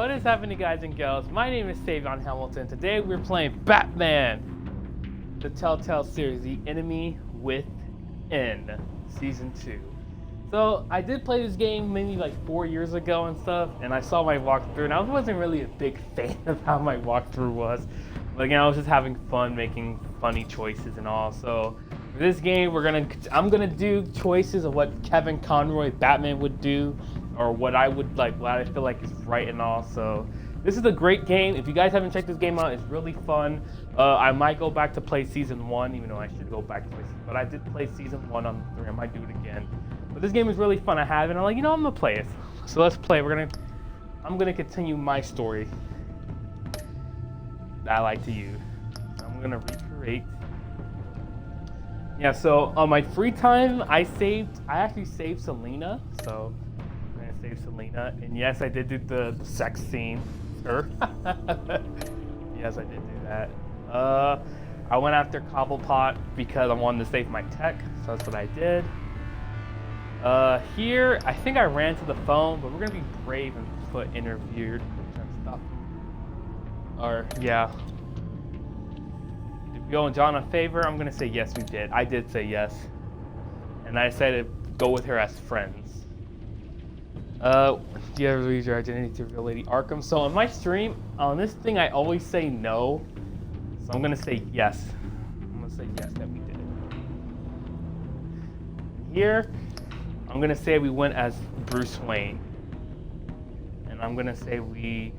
What is happening, guys and girls? My name is Savion Hamilton. Today we're playing Batman, the Telltale series, The Enemy Within, Season 2. So, I did play this game maybe like 4 years ago and stuff, and I saw my walkthrough, and I wasn't really a big fan of how my walkthrough was. But again, I was just having fun making funny choices and all. So, for this game, I'm gonna do choices of what Kevin Conroy Batman would do, or what I would like, what I feel like is right and all. So this is a great game. If you guys haven't checked this game out, it's really fun. I might go back to play season 1, even though I should go back to play season, but I did play season 1 on 3. I might do it again. But this game is really fun. I have it, and I'm like, I'm gonna play it. So let's play. I'm gonna continue my story that I like to use. So I'm gonna recreate. Yeah, so on my free time, I actually saved Selena. So I'm gonna save Selena, and yes, I did do the sex scene. Sure. Yes, I did do that. I went after Cobblepot because I wanted to save my tech, so that's what I did. Here, I think I ran to the phone, but we're gonna be brave and put interviewed and stuff. Or, yeah. Did we owe John a favor? I'm gonna say yes, we did. I did say yes. And I said to go with her as friends. Do you ever lose your identity to real Lady Arkham? So on my stream, on this thing, I always say no. So I'm gonna say yes. I'm gonna say yes that we did it. Here, I'm gonna say we went as Bruce Wayne. And I'm gonna say we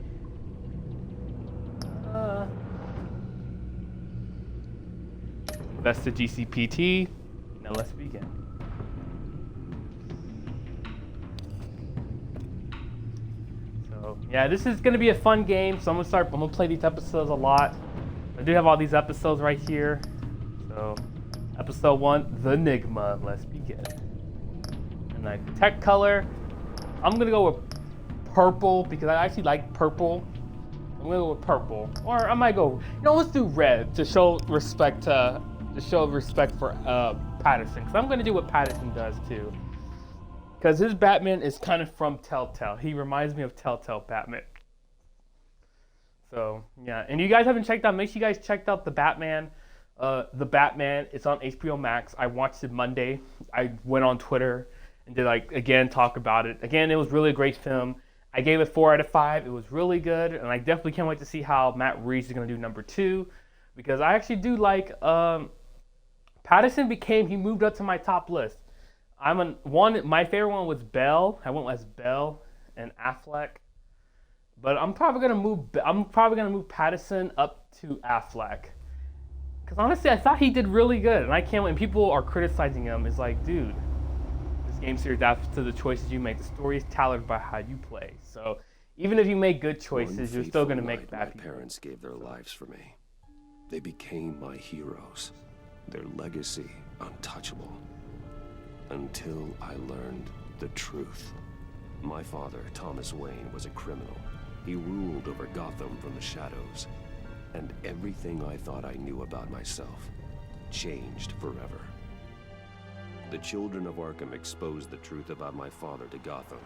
invested GCPT. Now let's begin. So yeah, this is gonna be a fun game. So I'm gonna play these episodes a lot. I do have all these episodes right here. So episode 1, The Enigma. Let's begin. And like tech color, I'm gonna go with purple because I actually like purple. I'm gonna go with purple, or I might go. Let's do red to show respect for Patterson. Because I'm gonna do what Patterson does too. Because his Batman is kind of from Telltale. He reminds me of Telltale Batman. So yeah, and you guys haven't checked out. Make sure you guys checked out the Batman. It's on HBO Max. I watched it Monday. I went on Twitter and did talk about it. Again, it was really a great film. I gave it 4 out of 5. It was really good, and I definitely can't wait to see how Matt Reeves is going to do number 2, because I actually do like Patterson. He moved up to my top list. My favorite one was Bell. I went as Bell and Affleck, but I'm probably gonna move Patterson up to Affleck, because honestly, I thought he did really good, and I can't wait. And people are criticizing him. It's like, dude. Game series after the choices you make. The story is tailored by how you play. So even if you make good choices, you're still going to make bad people. My parents gave their lives for me. They became my heroes. Their legacy untouchable. Until I learned the truth. My father, Thomas Wayne, was a criminal. He ruled over Gotham from the shadows. And everything I thought I knew about myself changed forever. The children of Arkham exposed the truth about my father to Gotham.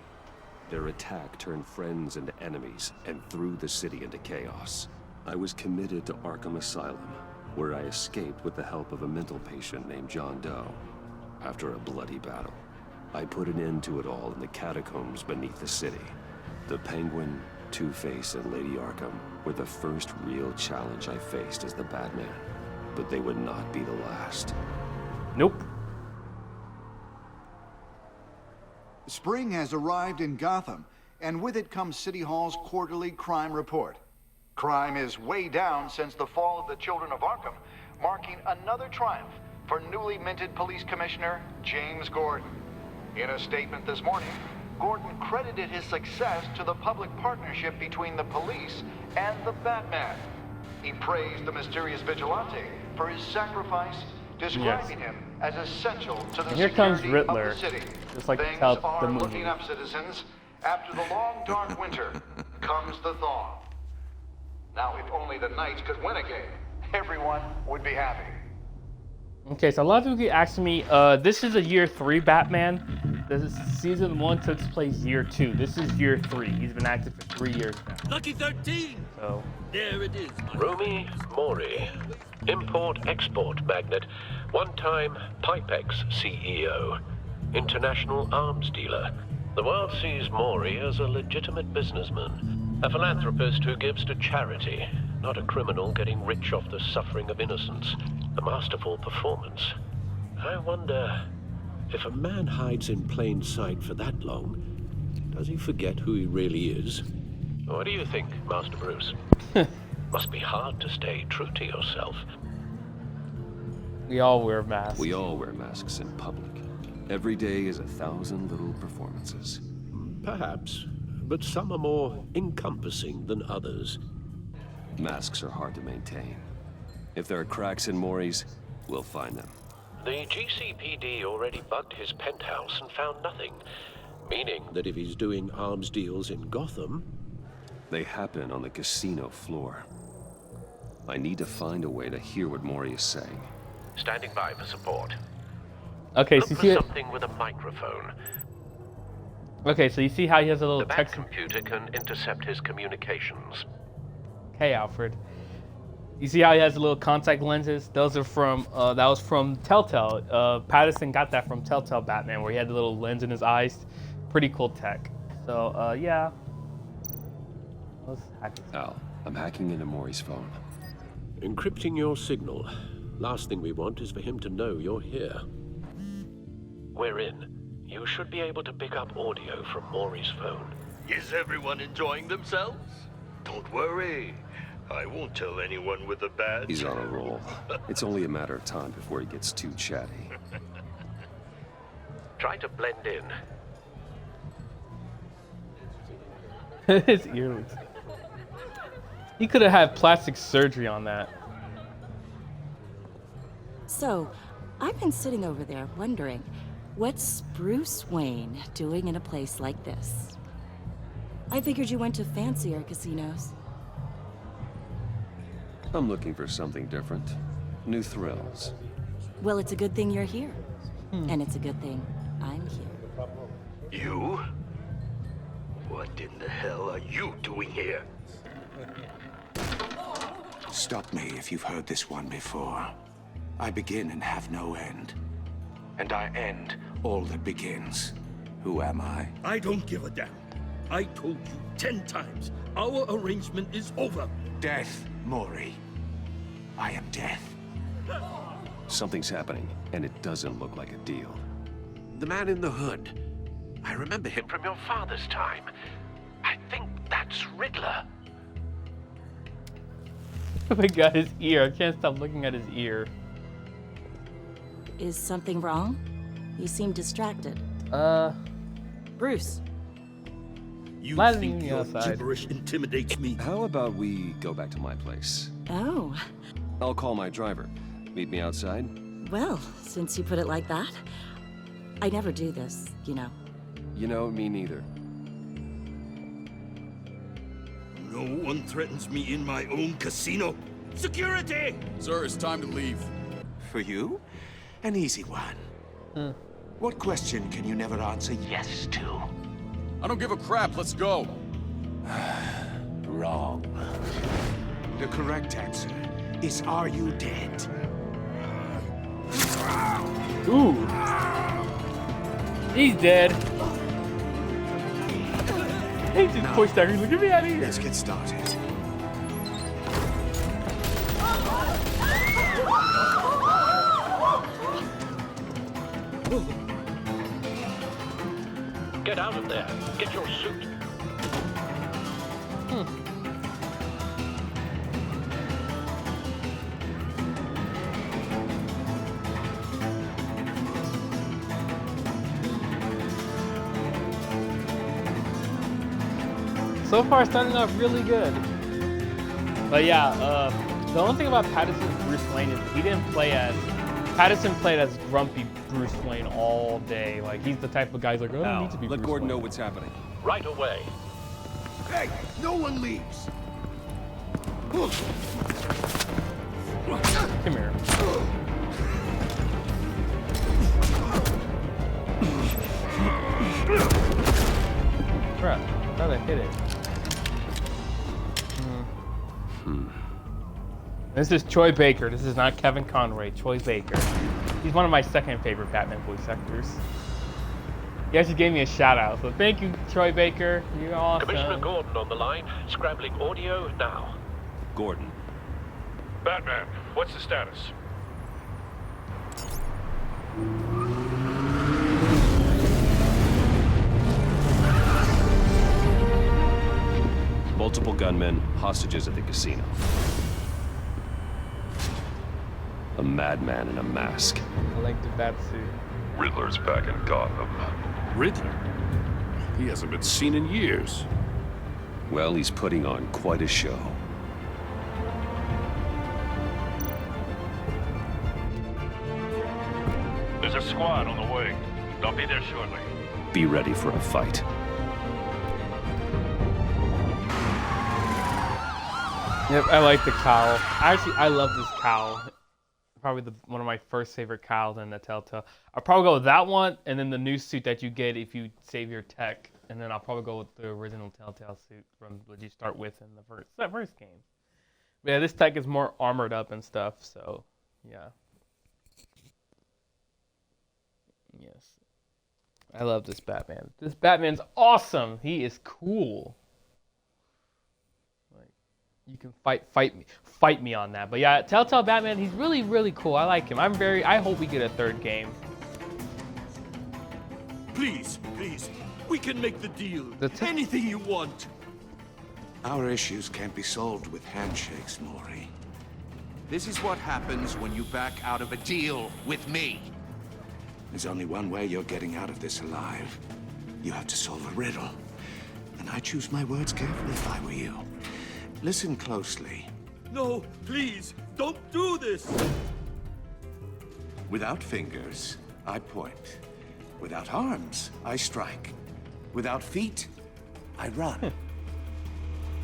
Their attack turned friends into enemies and threw the city into chaos. I was committed to Arkham Asylum, where I escaped with the help of a mental patient named John Doe. After a bloody battle, I put an end to it all in the catacombs beneath the city. The Penguin, Two-Face, and Lady Arkham were the first real challenge I faced as the Batman, but they would not be the last. Nope. Spring has arrived in Gotham, and with it comes City Hall's quarterly crime report. Crime is way down since the fall of the Children of Arkham, marking another triumph for newly minted Police Commissioner James Gordon. In a statement this morning, Gordon credited his success to the public partnership between the police and the Batman. He praised the mysterious vigilante for his sacrifice, describing him as essential to the security of the city. Just like Things are looking up, citizens. After the long, dark winter comes the thaw. Now, if only the Knights could win a game, everyone would be happy. Okay, so a lot of people keep asking me, this is a year 3 Batman. This is season 1 took place year 2. This is year 3. He's been active for 3 years now. Lucky 13! So There it is. Rumi Mori, import-export magnate, one-time Pipex CEO, international arms dealer. The world sees Mori as a legitimate businessman, a philanthropist who gives to charity, not a criminal getting rich off the suffering of innocence. A masterful performance. I wonder, if a man hides in plain sight for that long, does he forget who he really is? What do you think, Master Bruce? Must be hard to stay true to yourself. we all wear masks. We all wear masks in public. Every day is 1,000 little performances. Perhaps, but some are more encompassing than others. Masks are hard to maintain. If there are cracks in Mori's, we'll find them. The GCPD already bugged his penthouse and found nothing, meaning that if he's doing arms deals in Gotham... They happen on the casino floor. I need to find a way to hear what Mori is saying. Standing by for support. Okay, Look so you for see, something with a microphone. okay, so you see how he has a little The Bat text. computer can intercept his communications. Hey, Alfred. You see how he has the little contact lenses? Those are from, that was from Telltale. Patterson got that from Telltale Batman, where he had the little lens in his eyes. Pretty cool tech. So, yeah. Let's hack it. Al, I'm hacking into Mori's phone. Encrypting your signal. Last thing we want is for him to know you're here. We're in. You should be able to pick up audio from Mori's phone. Is everyone enjoying themselves? Don't worry. I won't tell anyone with a badge. He's on a roll. It's only a matter of time before he gets too chatty. Try to blend in. His earlobes. He could have had plastic surgery on that. So, I've been sitting over there wondering, what's Bruce Wayne doing in a place like this? I figured you went to fancier casinos. I'm looking for something different. New thrills. Well, it's a good thing you're here. And it's a good thing I'm here. You? What in the hell are you doing here? Stop me if you've heard this one before. I begin and have no end. And I end all that begins. Who am I? I don't give a damn. I told you 10 times. Our arrangement is over. Death, Mori. I am death. Something's happening, and it doesn't look like a deal. The man in the hood. I remember him from your father's time. I think that's Riddler. Oh my god, his ear. I can't stop looking at his ear. Is something wrong? You seem distracted. Bruce. You Glad to think meet you your outside. gibberish intimidates me? How about we go back to my place? Oh, I'll call my driver. Meet me outside? well, since you put it like that, I never do this, you know. You know, me neither. No one threatens me in my own casino. Security! Sir, it's time to leave. For you? An easy one. What question can you never answer yes to? I don't give a crap, let's go. Wrong. The correct answer is, are you dead? Ooh. He's dead. He just pushed out. He's like, get me out of here. Let's get started. Get out of there. Get your suit. So far, starting off really good. But yeah, the only thing about Patterson's Bruce Wayne is he didn't play as... Patterson played as grumpy Bruce Wayne all day. Like, he's the type of guy who's like, I don't need to be let Bruce Gordon Wayne. know what's happening. Right away. Hey, no one leaves. Come here. crap. I thought I hit it. This is Troy Baker. This is not Kevin Conroy. Troy Baker. He's one of my second favorite Batman voice actors. He actually gave me a shout out, so thank you, Troy Baker. You're awesome. Commissioner Gordon on the line. Scrambling audio now. Gordon. Batman, what's the status? Multiple gunmen, hostages at the casino. A madman in a mask. I like the bat suit. Riddler's back in Gotham. Riddler? He hasn't been seen in years. Well, he's putting on quite a show. There's a squad on the way. They'll be there shortly. Be ready for a fight. Yep, I like the cowl. I love this cowl. Probably one of my first favorite cowls in the Telltale. I'll probably go with that one, and then the new suit that you get if you save your tech, and then I'll probably go with the original Telltale suit from what you start with in the first game. But yeah, this tech is more armored up and stuff, so yeah. Yes, I love this Batman. This Batman's awesome. He is cool. You can fight me on that. But yeah, Telltale Batman, he's really, really cool. I like him. I hope we get a third game. Please, we can make the deal. Anything you want. Our issues can't be solved with handshakes, Maury. This is what happens when you back out of a deal with me. There's only one way you're getting out of this alive. You have to solve a riddle. And I choose my words carefully if I were you. Listen closely. No, please, don't do this. Without fingers, I point. Without arms, I strike. Without feet, I run.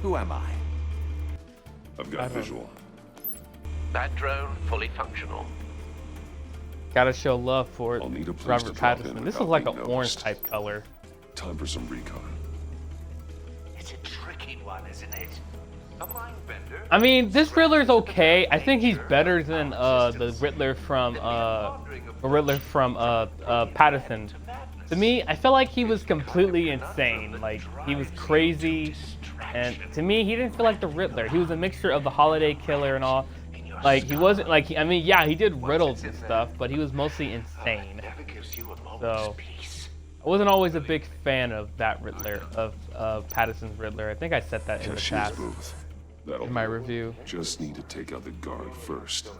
Who am I? I've got visual. Bat drone fully functional. Gotta show love for it. I'll need a place Robert to drop in Pattinson. This without is like being an orange noticed. type color. Time for some recon. It's a tricky one, isn't it? A mind bender. I mean, this Riddler's okay. I think he's better than the Riddler from Patterson. To me, I felt like he was completely insane. Like he was crazy, and to me, he didn't feel like the Riddler. He was a mixture of the Holiday Killer and all. Like he wasn't like I mean, yeah, he did riddles and stuff, but he was mostly insane. So I wasn't always a big fan of that Riddler, of Patterson's Riddler. I think I said that in the past. In my review. Just need to take out the guard first.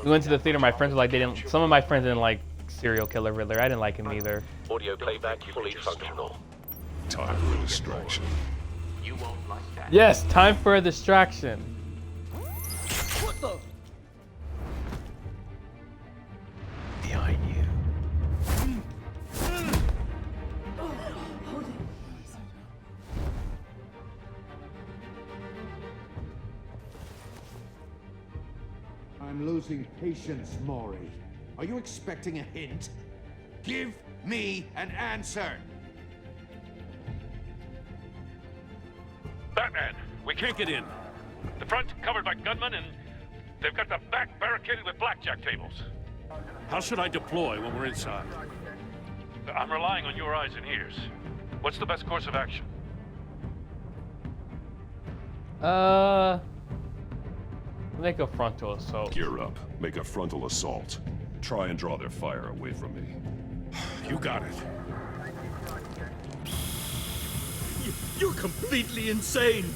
We went to the theater. My friends were like, some of my friends didn't like serial killer Riddler. I didn't like him either. Audio playback fully functional. Time for a distraction. You won't like that. Yes, time for a distraction. What the? Behind you. I'm losing patience, Maury. Are you expecting a hint? Give me an answer. Batman, we can't get in. The front's covered by gunmen, and they've got the back barricaded with blackjack tables. How should I deploy when we're inside? I'm relying on your eyes and ears. What's the best course of action? Make a frontal assault. Gear up. Make a frontal assault. Try and draw their fire away from me. You got it. You're completely insane.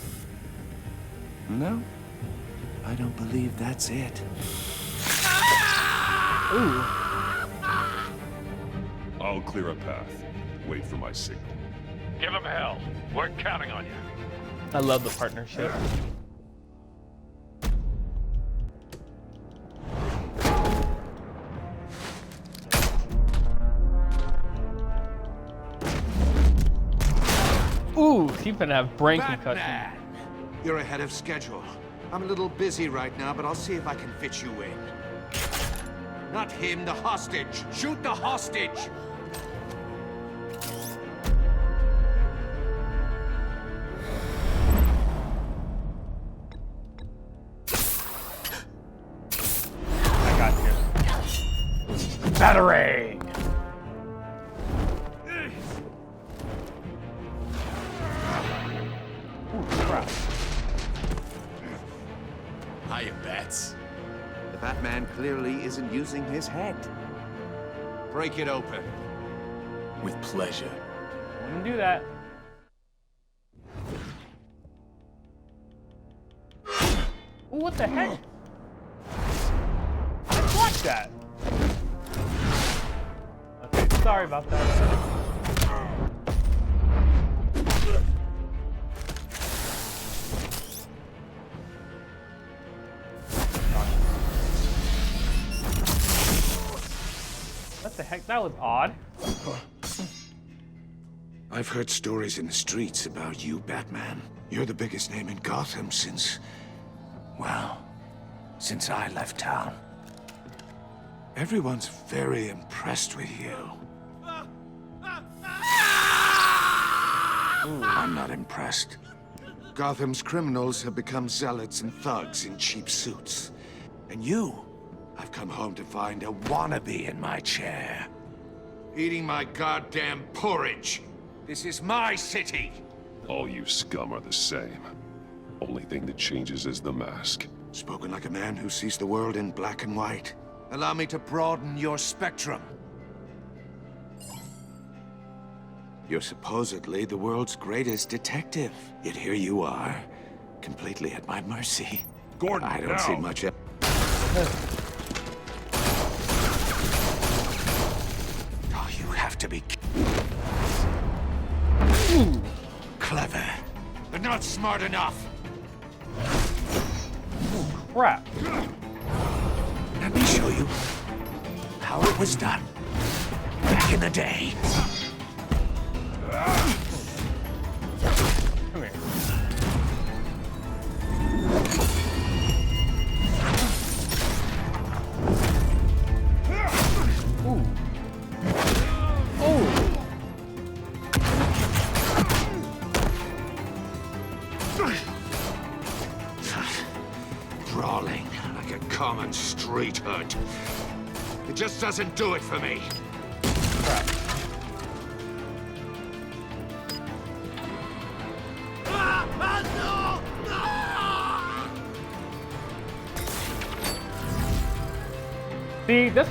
No, I don't believe that's it. Ooh. I'll clear a path. Wait for my signal. Give him hell. We're counting on you. I love the partnership. Ooh, he's gonna have brain concussion. Batman! You're ahead of schedule. I'm a little busy right now, but I'll see if I can fit you in. Not him, the hostage. Shoot the hostage! Batarang! Ooh, crap. Hiya, Bats. The Batman clearly isn't using his head. Break it open. With pleasure. Wouldn't do that. Ooh, what the heck? I didn't watch that. Okay, sorry about that. What the heck? That was odd. I've heard stories in the streets about you, Batman. You're the biggest name in Gotham since... well, since I left town. Everyone's very impressed with you. I'm not impressed. Gotham's criminals have become zealots and thugs in cheap suits. And you, I've come home to find a wannabe in my chair. Eating my goddamn porridge. This is my city. All you scum are the same. Only thing that changes is the mask. Spoken like a man who sees the world in black and white. Allow me to broaden your spectrum. You're supposedly the world's greatest detective. Yet here you are, completely at my mercy. Gordon, I don't now. see much... Oh, you have to be... clever, but not smart enough. Crap. Let me show you how it was done back in the day. Come here. Ooh. Oh. Brawling like a common street hood. It just doesn't do it for me. Crap. See, this.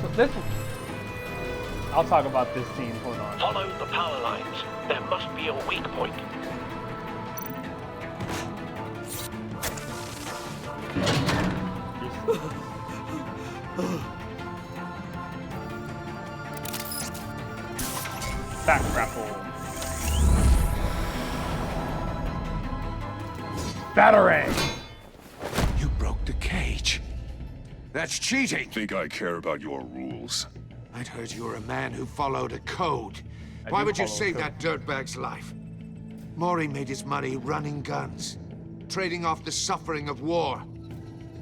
I'll talk about this scene. Hold on. Follow the power lines. There must be a weak point. Back grapple. Batarang. You broke the cage. That's cheating. Think I care about your rules? I'd heard you were a man who followed a code. I Why do would you follow a save code. that dirtbag's life? Maury made his money running guns, trading off the suffering of war.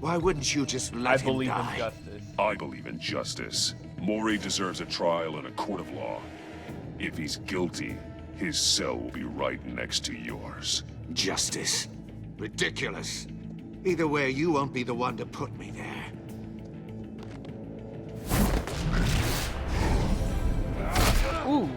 Why wouldn't you just I let him believe in die? justice. I believe in justice. Maury deserves a trial in a court of law. If he's guilty, his cell will be right next to yours. Justice. Ridiculous. Either way, you won't be the one to put me there. Ooh.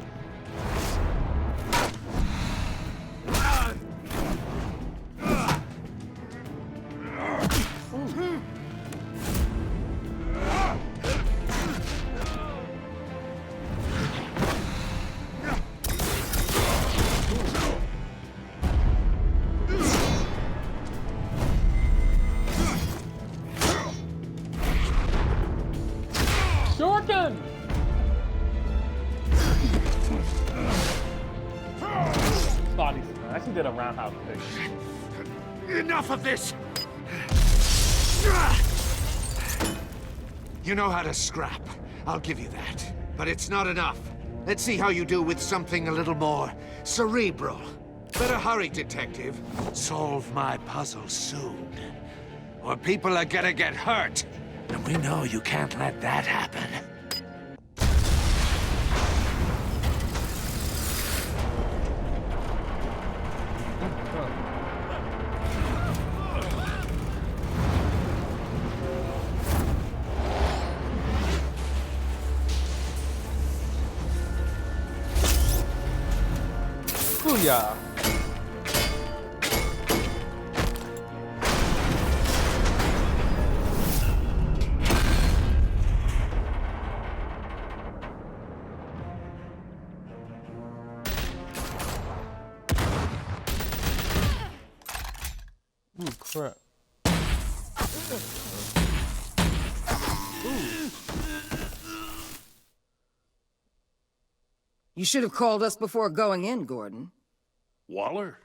Shorten! Body slam. I actually did a roundhouse kick. Enough of this! You know how to scrap. I'll give you that. But it's not enough. Let's see how you do with something a little more cerebral. Better hurry, detective. Solve my puzzle soon. Or people are gonna get hurt. And we know you can't let that happen. Booyah! Ooh, crap. You should have called us before going in, Gordon. Waller?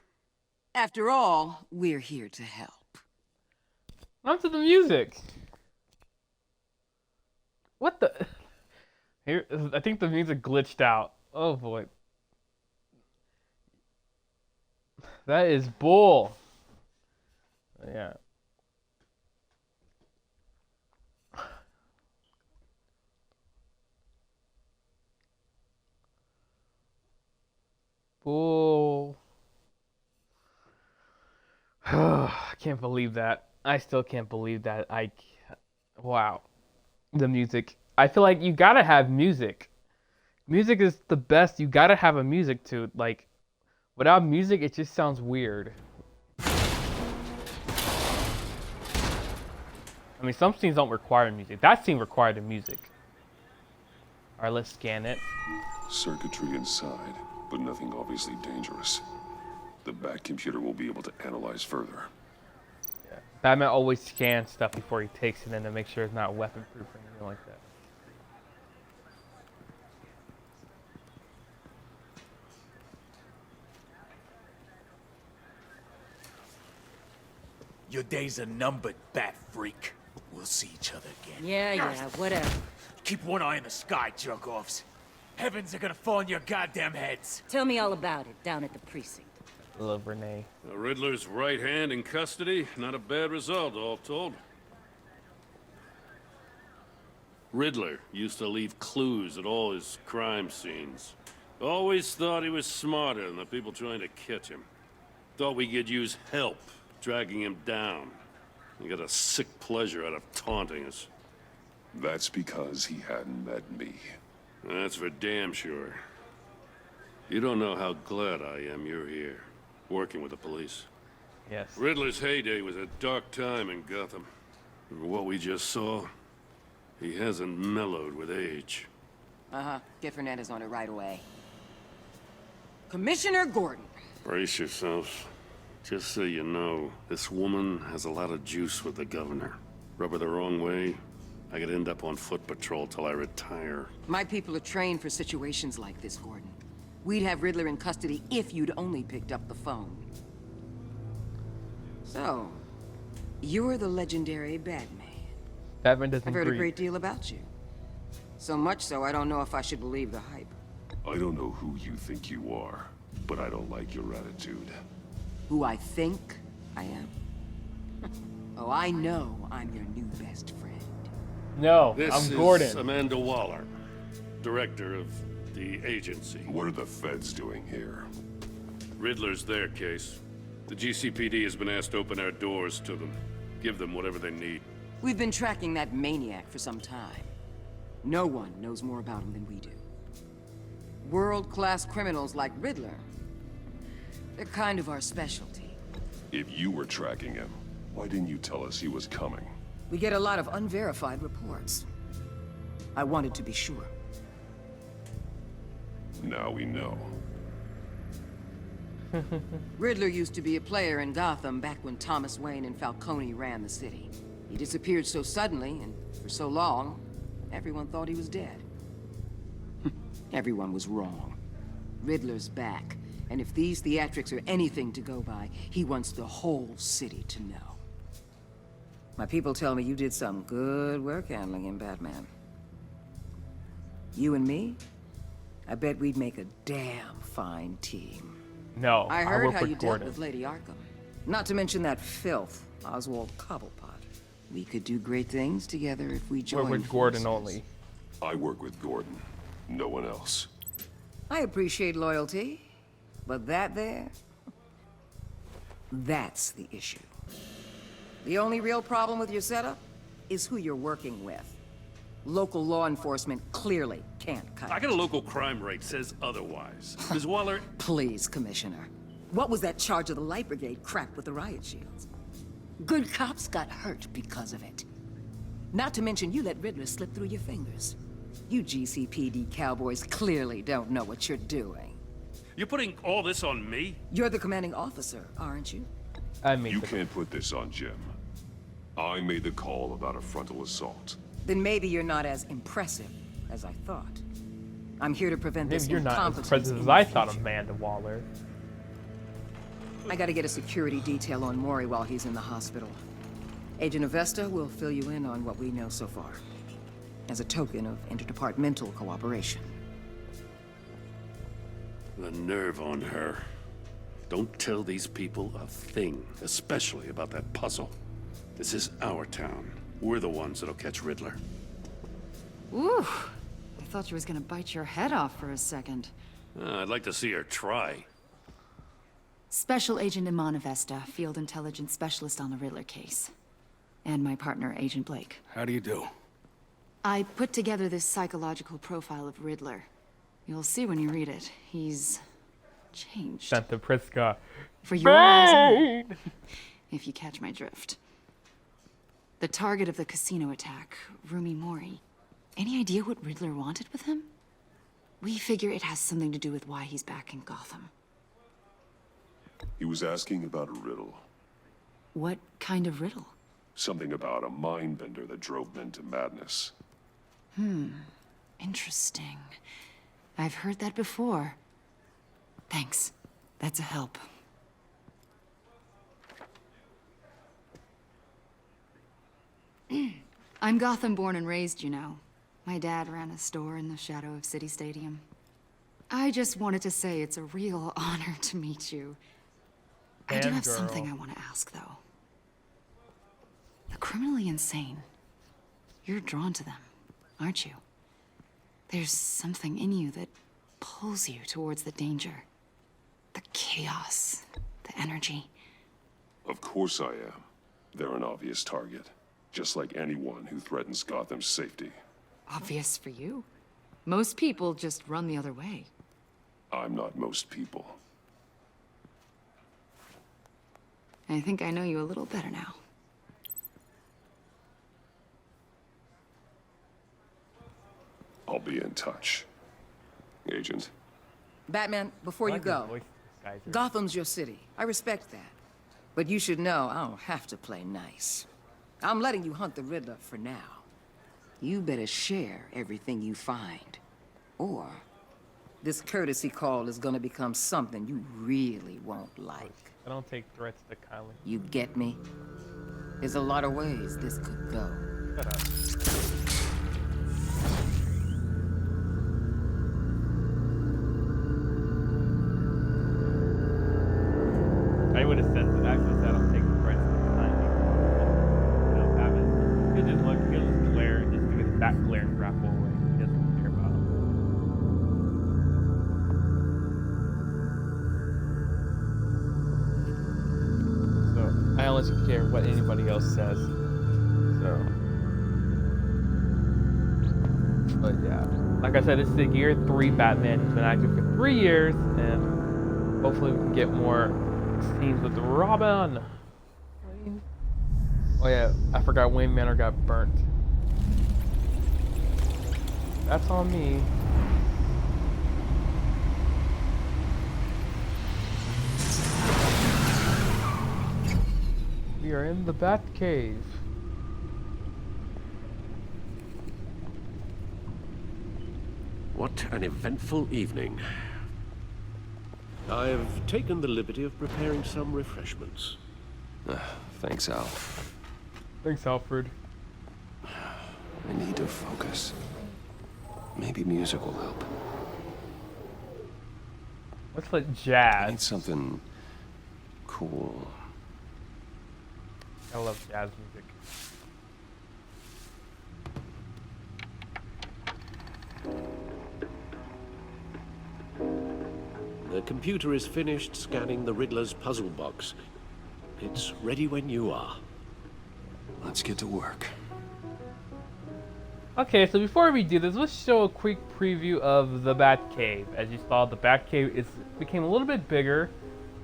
After all, we're here to help. On to the music. What the? Here, I think the music glitched out. Oh boy. That is bull. Yeah. Bull. I can't believe that. I still can't believe that. Wow. The music. I feel like you gotta have music. Music is the best. You gotta have a music to it. Like, without music, it just sounds weird. I mean, some scenes don't require music. That scene required the music. Alright, let's scan it. Circuitry inside, but nothing obviously dangerous. The Bat computer will be able to analyze further. Yeah. Batman always scans stuff before he takes it in to make sure it's not weapon-proof or anything like that. Your days are numbered, Bat Freak. We'll see each other again. Yeah, whatever. Keep one eye in the sky, jerk-offs. Heavens are gonna fall on your goddamn heads. Tell me all about it down at the precinct. Love Renee. The Riddler's right hand in custody. Not a bad result, all told. Riddler used to leave clues at all his crime scenes. Always thought he was smarter than the people trying to catch him. Thought we could use help dragging him down. He got a sick pleasure out of taunting us. That's because he hadn't met me. That's for damn sure. You don't know how glad I am you're here, working with the police. Yes. Riddler's heyday was a dark time in Gotham. And what we just saw, he hasn't mellowed with age. Get Fernandez on it right away. Commissioner Gordon. Brace yourselves. Just so you know, this woman has a lot of juice with the governor. Rub her the wrong way, I could end up on foot patrol till I retire. My people are trained for situations like this, Gordon. We'd have Riddler in custody if you'd only picked up the phone. So, you're the legendary Batman. Batman doesn't I've heard breathe. a great deal about you. So much so, I don't know if I should believe the hype. I don't know who you think you are, but I don't like your attitude. Who I think I am? Oh, I know I'm your new best friend. No, This I'm is Gordon. Amanda Waller, director of the agency. What are the feds doing here? Riddler's their case. The GCPD has been asked to open our doors to them. Give them whatever they need. We've been tracking that maniac for some time. No one knows more about him than we do. World-class criminals like Riddler. They're kind of our specialty. If you were tracking him, why didn't you tell us he was coming? We get a lot of unverified reports. I wanted to be sure. Now we know. Riddler used to be a player in Gotham back when Thomas Wayne and Falcone ran the city. He disappeared so suddenly and for so long, everyone thought he was dead. Everyone was wrong. Riddler's back, and if these theatrics are anything to go by, he wants the whole city to know. My people tell me you did some good work handling him, Batman. You and me? I bet we'd make a damn fine team. No, I heard work how with you Gordon. dealt with Lady Arkham. Not to mention that filth, Oswald Cobblepot. We could do great things together if we joined Work with Gordon forces. only. I work with Gordon. No one else. I appreciate loyalty, but that there, that's the issue. The only real problem with your setup is who you're working with. Local law enforcement clearly can't cut I it. got a local crime rate says otherwise. Ms. Waller, Please, Commissioner. What was that charge of the Light Brigade crap with the riot shields? Good cops got hurt because of it. Not to mention you let Riddler slip through your fingers. You GCPD cowboys clearly don't know what you're doing. you're putting all this on me? You're the commanding officer, aren't you? I mean, You can't put this on Jim. I made the call about a frontal assault. Then maybe you're not as impressive as I thought. I'm here to prevent this maybe you're not as incompetence impressive in as the I thought future. Amanda Waller. I gotta get a security detail on Maury while he's in the hospital. Agent Avesta will fill you in on what we know so far, as a token of interdepartmental cooperation. The nerve on her. Don't tell these people a thing, especially about that puzzle. This is our town. We're the ones that'll catch Riddler. Ooh, I thought you was gonna bite your head off for a second. I'd like to see her try. Special Agent Iman Avesta, Field Intelligence Specialist on the Riddler case. And my partner, Agent Blake. How do you do? I put together this psychological profile of Riddler. You'll see when you read it. He's changed. Santa Prisca. For your eyes only, if you catch my drift. The target of the casino attack, Rumi Mori. Any idea what Riddler wanted with him? We figure it has something to do with why he's back in Gotham. He was asking about a riddle. What kind of riddle? Something about a mind bender that drove men to madness. Interesting. I've heard that before. Thanks. That's a help. I'm Gotham born and raised, you know. My dad ran a store in the shadow of City Stadium. I just wanted to say it's a real honor to meet you. I do have something I want to ask, though. The criminally insane. You're drawn to them, aren't you? There's something in you that pulls you towards the danger. The chaos, the energy. Of course I am. They're an obvious target. Just like anyone who threatens Gotham's safety. Obvious for you. Most people just run the other way. I'm not most people. I think I know you a little better now. I'll be in touch. Agent. Batman, before you go, Gotham's your city. I respect that. But you should know I don't have to play nice. I'm letting you hunt the Riddler for now. You better share everything you find. Or this courtesy call is gonna become something you really won't like. I don't take threats to kindly. You get me? There's a lot of ways this could go. Shut up. I would have said that. I just said I don't take threats to kindly. You don't have it. He'll just look, he'll just glare just to get that glare and grapple away. He doesn't care about it. So I honestly care what anybody else says. So, but yeah, like I said, this is the year 3 Batman. He's been active for 3 years, and hopefully we can get more scenes with Robin. Oh yeah, I forgot Wayne Manor got burnt. That's on me. We are in the Batcave. What an eventful evening. I've taken the liberty of preparing some refreshments. Thanks, Al. Thanks, Alfred. I need to focus. Maybe music will help. Let's let I need jazz. something cool. I love jazz music. The computer is finished scanning the Riddler's puzzle box. It's ready when you are. Let's get to work. Okay, so before we do this, let's show a quick preview of the Batcave. As you saw, the Batcave became a little bit bigger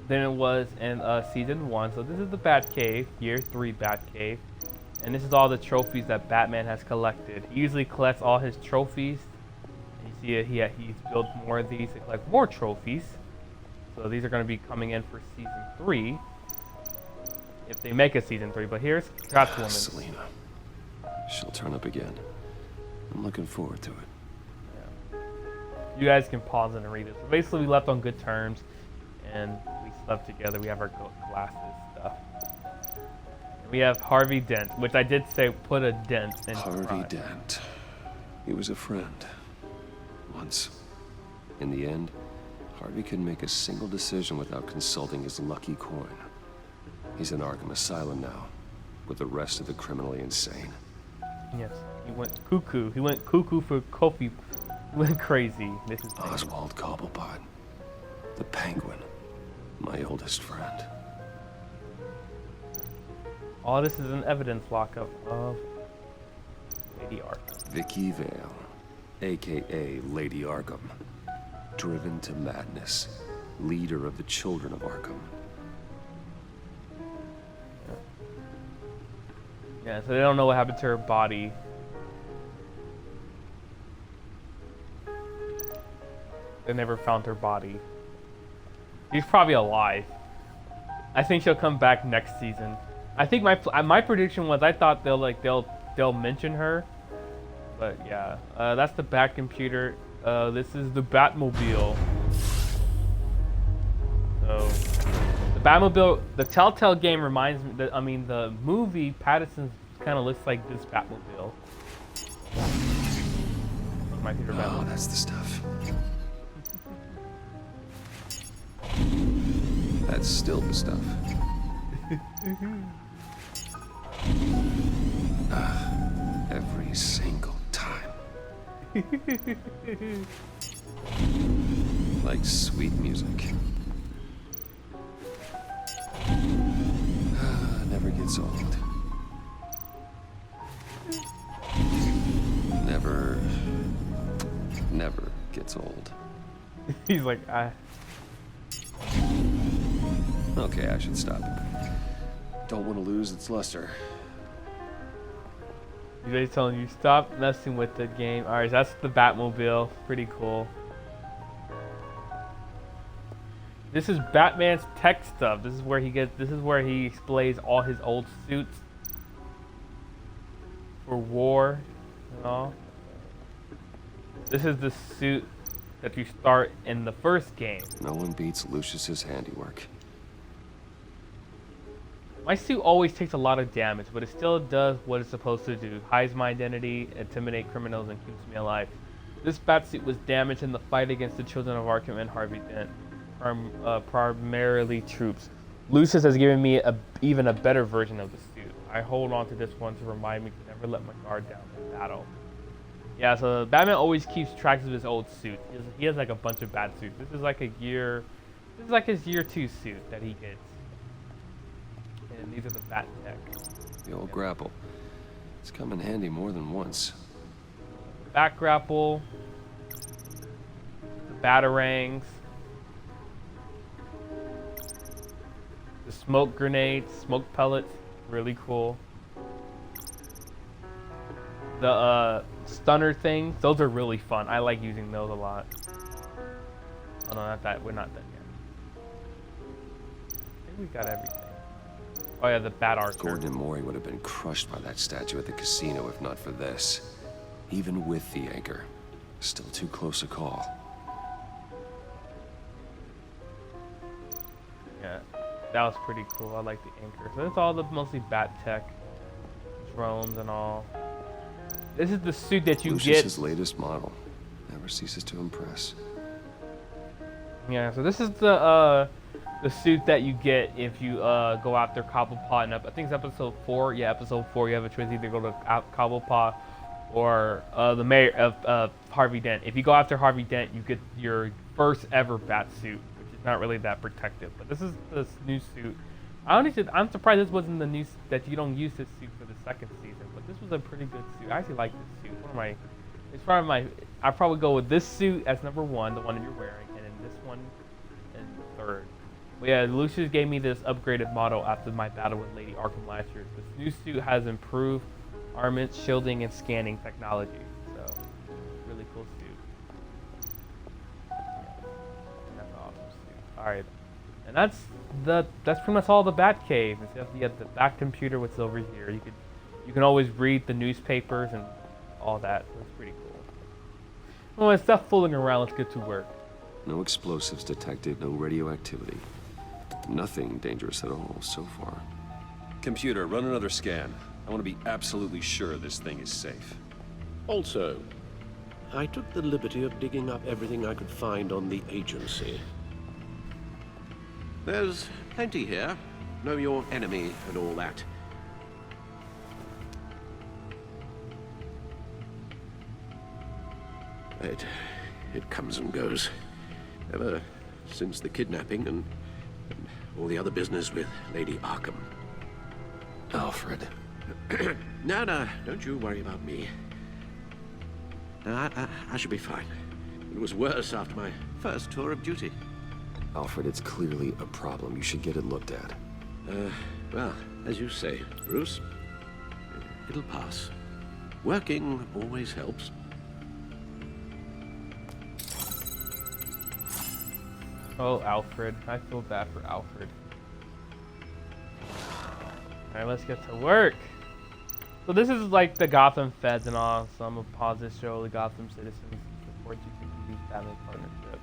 than it was in Season 1. So this is the Batcave, Year 3 Batcave. And this is all the trophies that Batman has collected. He usually collects all his trophies. And you see he's built more of these to collect more trophies. So these are going to be coming in for Season 3. If they make a Season 3. But here's Catwoman. Selena. She'll turn up again. I'm looking forward to it. Yeah. You guys can pause and read it. So basically, we left on good terms, and we slept together. We have our glasses stuff. And we have Harvey Dent, which I did say put a dent in Harvey Dent. He was a friend. Once. In the end, Harvey couldn't make a single decision without consulting his lucky coin. He's in Arkham Asylum now, with the rest of the criminally insane. Yes, he went cuckoo. He went cuckoo for Kofi. He went crazy. This is Oswald Cobblepot, the Penguin, my oldest friend. All this is an evidence lockup of Lady Arkham. Vicky Vale, aka Lady Arkham, driven to madness, leader of the children of Arkham. Yeah, so they don't know what happened to her body. They never found her body. She's probably alive. I think she'll come back next season. I think my prediction was I thought they'll mention her, but yeah, that's the Bat computer. This is the Batmobile. So. Batmobile, the Telltale game reminds me that, the movie Pattinson kind of looks like this Batmobile. My favorite Batmobile. Oh, that's the stuff. That's still the stuff. Every single time. Like sweet music. Never gets old. Never gets old. He's like, Okay, I should stop. Don't want to lose its luster. You guys telling you stop messing with the game. Alright, so that's the Batmobile. Pretty cool. This is Batman's tech stuff. This is where he displays all his old suits for war and all. This is the suit that you start in the first game. No one beats Lucius's handiwork. My suit always takes a lot of damage, but it still does what it's supposed to do. Hides my identity, intimidate criminals, and keeps me alive. This Batsuit was damaged in the fight against the Children of Arkham and Harvey Dent. Primarily troops. Lucius has given me even a better version of the suit. I hold on to this one to remind me to never let my guard down in battle. Yeah, so Batman always keeps track of his old suit. He has like a bunch of bad suits. This is like his year 2 suit that he gets. And these are the Bat Tech. The old grapple. It's come in handy more than once. Bat grapple. The Batarangs. The smoke grenades, smoke pellets, really cool. The stunner things, those are really fun. I like using those a lot. Oh no, not that. We're not done yet. I think we got everything. Oh yeah, the Bat Archer. Gordon and Mori would have been crushed by that statue at the casino if not for this. Even with the anchor, still too close a call. Yeah. That was pretty cool. I like the anchor. So it's all the mostly Bat Tech, drones and all. This is the suit that you Lucius's get. His latest model never ceases to impress. Yeah. So this is the suit that you get if you go after Cobblepot. And I think it's episode 4. Yeah, episode 4. You have a choice either go to Cobblepot or the mayor of Harvey Dent. If you go after Harvey Dent, you get your first ever bat suit. Not really that protective, but this is this new suit Honestly, I'm surprised this wasn't the new that you don't use this suit for the second season. But this was a pretty good suit. I actually like this suit. One of my, it's probably my. I probably go with this suit as number 1, the one that you're wearing, and then this one in third. But yeah, Lucius gave me this upgraded model after my battle with Lady Arkham last year. This new suit has improved armament, shielding, and scanning technology. So, really cool suit. Yeah, that's an awesome suit. All right, and that's pretty much all the Batcave. You have the Bat computer, which is over here. You can always read the newspapers and all that. So it's pretty cool. Well, it's stuff fooling around. Let's get to work. No explosives detected, no radioactivity. Nothing dangerous at all so far. Computer, run another scan. I want to be absolutely sure this thing is safe. Also, I took the liberty of digging up everything I could find on the agency. There's plenty here. Know your enemy and all that. It comes and goes. Ever since the kidnapping and all the other business with Lady Arkham. Alfred. No, don't you worry about me. No, I should be fine. It was worse after my first tour of duty. Alfred, it's clearly a problem. You should get it looked at. Well, as you say, Bruce, it'll pass. Working always helps. Oh, Alfred. I feel bad for Alfred. Alright, let's get to work. So this is like the Gotham Feds and all. So I'm gonna pause this show. The Gotham citizens support you to use Batman partnership.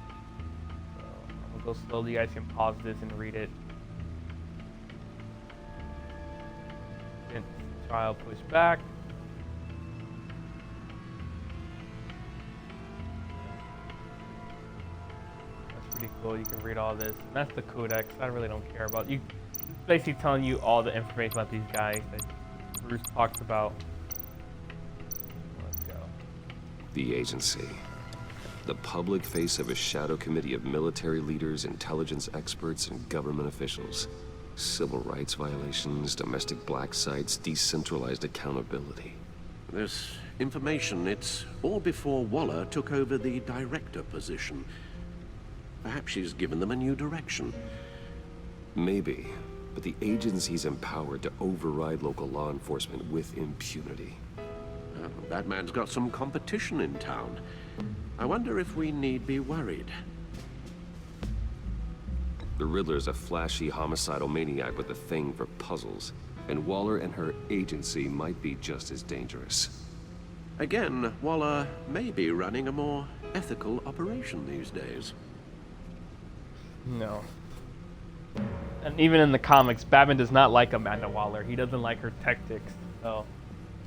So I'm gonna go slowly. You guys can pause this and read it. Trial pushed back. Pretty cool. You can read all this. And that's the codex. I really don't care about you. It's basically telling you all the information about these guys that Bruce talks about. Let's go. The agency. The public face of a shadow committee of military leaders, intelligence experts, and government officials. Civil rights violations, domestic black sites, decentralized accountability. This information, it's all before Waller took over the director position. Perhaps she's given them a new direction. Maybe, but the agency's empowered to override local law enforcement with impunity. Batman's got some competition in town. I wonder if we need be worried. The Riddler's a flashy, homicidal maniac with a thing for puzzles, and Waller and her agency might be just as dangerous. Again, Waller may be running a more ethical operation these days. No. And even in the comics, Batman does not like Amanda Waller. He doesn't like her tactics. So,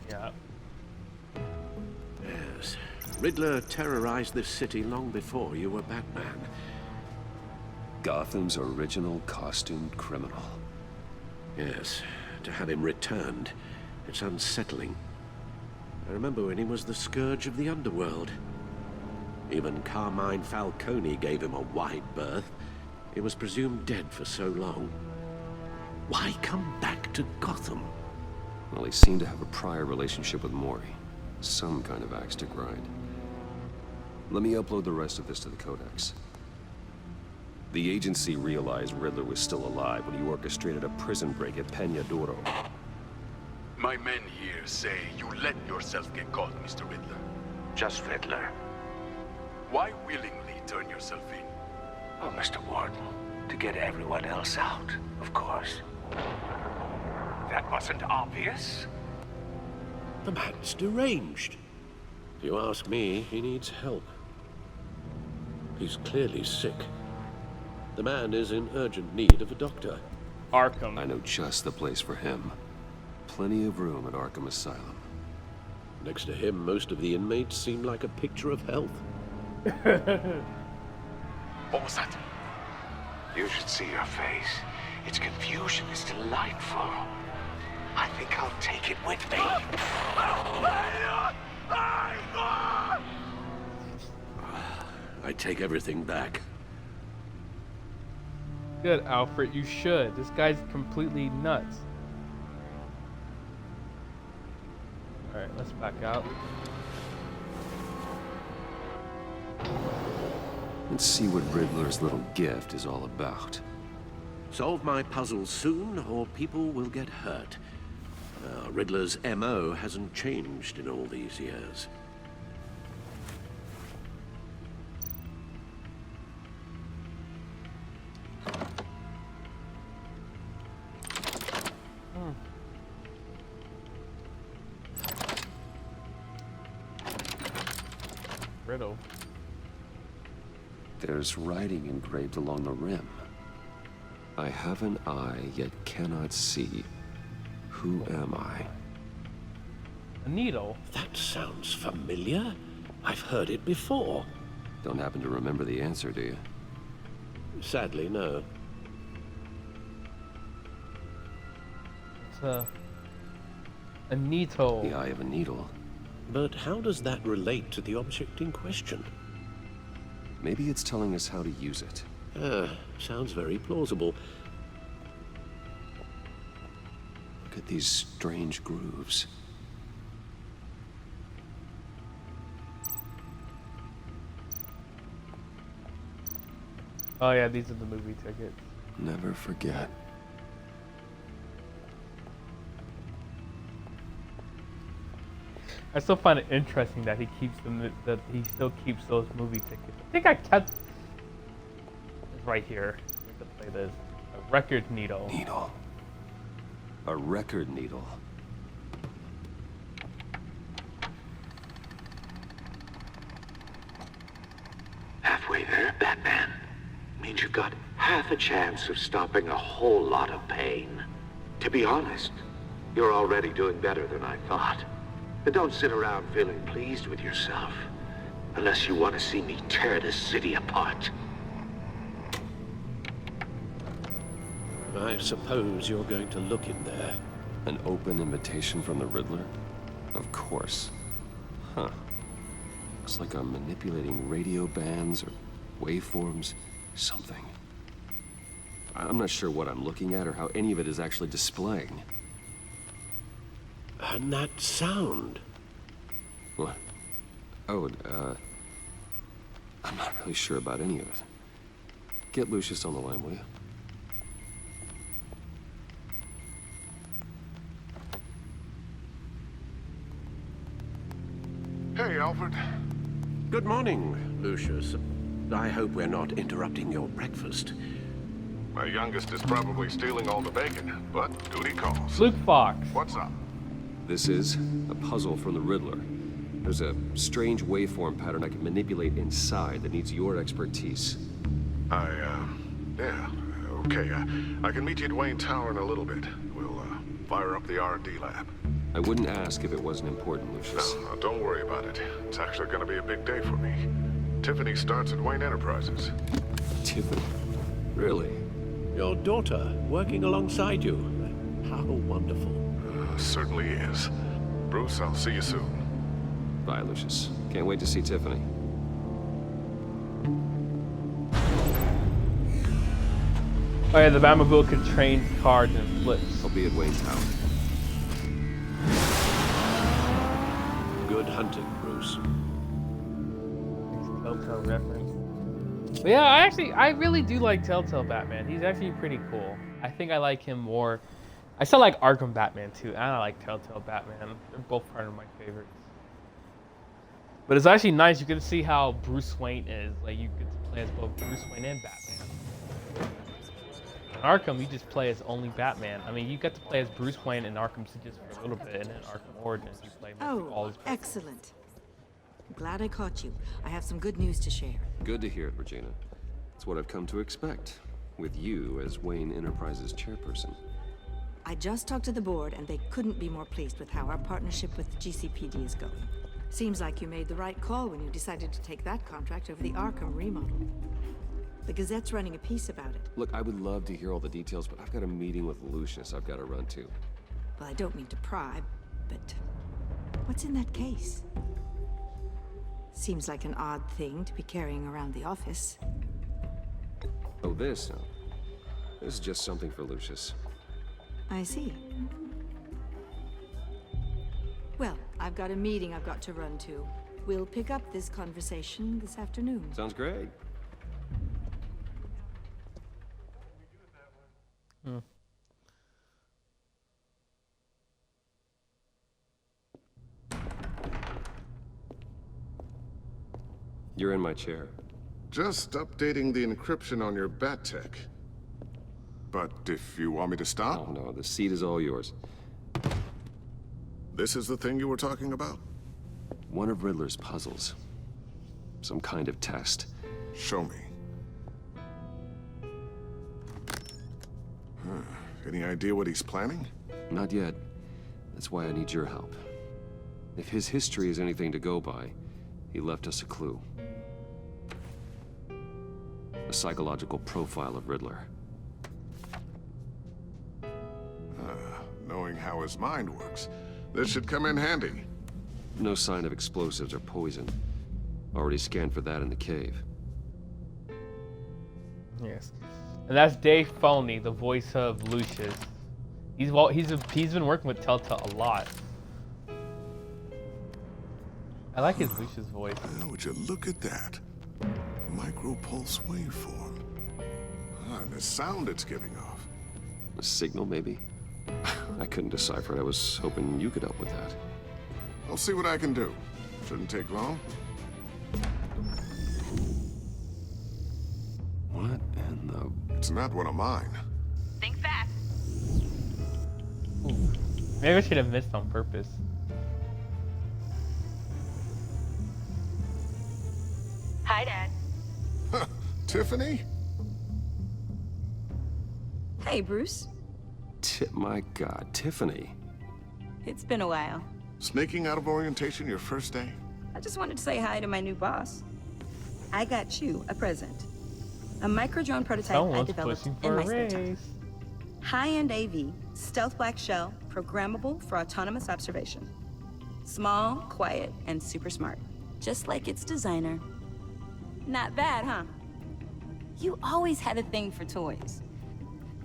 yeah. Yes. Riddler terrorized this city long before you were Batman. Gotham's original costumed criminal. Yes. To have him returned, it's unsettling. I remember when he was the scourge of the underworld. Even Carmine Falcone gave him a wide berth. He was presumed dead for so long. Why come back to Gotham? Well, he seemed to have a prior relationship with Mori. Some kind of axe to grind. Let me upload the rest of this to the Codex. The agency realized Riddler was still alive when he orchestrated a prison break at Peña Duro. My men here say you let yourself get caught, Mr. Riddler. Just Riddler. Why willingly turn yourself in? Oh, Mr. Warden, to get everyone else out, of course. That wasn't obvious. The man's deranged. If you ask me, he needs help. He's clearly sick. The man is in urgent need of a doctor. Arkham. I know just the place for him. Plenty of room at Arkham Asylum. Next to him, most of the inmates seem like a picture of health. What was that? You should see your face. Its confusion is delightful. I think I'll take it with me. I take everything back. Good, Alfred, you should. This guy's completely nuts. Alright, let's back out. Let's see what Riddler's little gift is all about. Solve my puzzle soon, or people will get hurt. Riddler's MO hasn't changed in all these years. Riddle. There's writing engraved along the rim. I have an eye, yet cannot see. Who am I? A needle. That sounds familiar. I've heard it before. Don't happen to remember the answer, do you? Sadly, no. It's a needle. The eye of a needle. But how does that relate to the object in question? Maybe it's telling us how to use it. Sounds very plausible. Look at these strange grooves. Oh yeah, these are the movie tickets. Never forget. I still find it interesting that he keeps them. That he still keeps those movie tickets. I think I kept. It's right here. I have to play this. A record needle. Needle. A record needle. Halfway there, Batman. Means you've got half a chance of stopping a whole lot of pain. To be honest, you're already doing better than I thought. But don't sit around feeling pleased with yourself. Unless you want to see me tear this city apart. I suppose you're going to look in there. An open invitation from the Riddler? Of course. Huh. Looks like I'm manipulating radio bands or waveforms. Something. I'm not sure what I'm looking at or how any of it is actually displaying. And that sound. What? Oh, I'm not really sure about any of it. Get Lucius on the line, will you? Hey, Alfred. Good morning, Lucius. I hope we're not interrupting your breakfast. My youngest is probably stealing all the bacon, but duty calls. Luke Fox. What's up? This is a puzzle from the Riddler. There's a strange waveform pattern I can manipulate inside that needs your expertise. Yeah, okay. I can meet you at Wayne Tower in a little bit. We'll, fire up the R&D lab. I wouldn't ask if it wasn't important, Lucius. No, don't worry about it. It's actually gonna be a big day for me. Tiffany starts at Wayne Enterprises. Tiffany? Really? Your daughter, working alongside you. How wonderful. Certainly is. Bruce, I'll see you soon. Bye, Lucius. Can't wait to see Tiffany. Oh yeah, the Batmobile can train cars and flips. I'll be at Wayne Tower. Good hunting, Bruce. Telltale reference. But yeah, I really do like Telltale Batman. He's actually pretty cool. I think I like him more. I still like Arkham Batman too, and I like Telltale Batman. They're both part of my favorites. But it's actually nice. You get to see how Bruce Wayne is. Like you get to play as both Bruce Wayne and Batman. In Arkham, you just play as only Batman. I mean, you get to play as Bruce Wayne in Arkham City just for a little bit, and then Arkham Origins you play all his. Excellent. I'm glad I caught you. I have some good news to share. Good to hear it, Regina. It's what I've come to expect, with you as Wayne Enterprises chairperson. I just talked to the board, and they couldn't be more pleased with how our partnership with GCPD is going. Seems like you made the right call when you decided to take that contract over the Arkham remodel. The Gazette's running a piece about it. Look, I would love to hear all the details, but I've got a meeting with Lucius I've got to run to. Well, I don't mean to pry, but what's in that case? Seems like an odd thing to be carrying around the office. Oh, this? This is just something for Lucius. I see. Well, I've got a meeting I've got to run to. We'll pick up this conversation this afternoon. Sounds great. You're in my chair. Just updating the encryption on your bat tech. But if you want me to stop? Oh, no, the seat is all yours. This is the thing you were talking about? One of Riddler's puzzles. Some kind of test. Show me. Any idea what he's planning? Not yet. That's why I need your help. If his history is anything to go by, he left us a clue. A psychological profile of Riddler. Knowing how his mind works, this should come in handy. No sign of explosives or poison. Already scanned for that in the cave. Yes. And that's Dave Filoni, the voice of Lucius. He's been working with Telltale a lot. I like his Lucius voice. Would you look at that? Micropulse waveform. And the sound it's giving off. A signal, maybe? I couldn't decipher it. I was hoping you could help with that. I'll see what I can do. Shouldn't take long. What in the... It's not one of mine. Think fast. Ooh. Maybe I should have missed on purpose. Hi, Dad. Tiffany? Hey, Bruce. My God, Tiffany. It's been a while. Sneaking out of orientation your first day? I just wanted to say hi to my new boss. I got you a present. A micro-drone prototype I developed in my spare time. High-end AV, stealth black shell, programmable for autonomous observation. Small, quiet, and super smart. Just like its designer. Not bad, huh? You always had a thing for toys.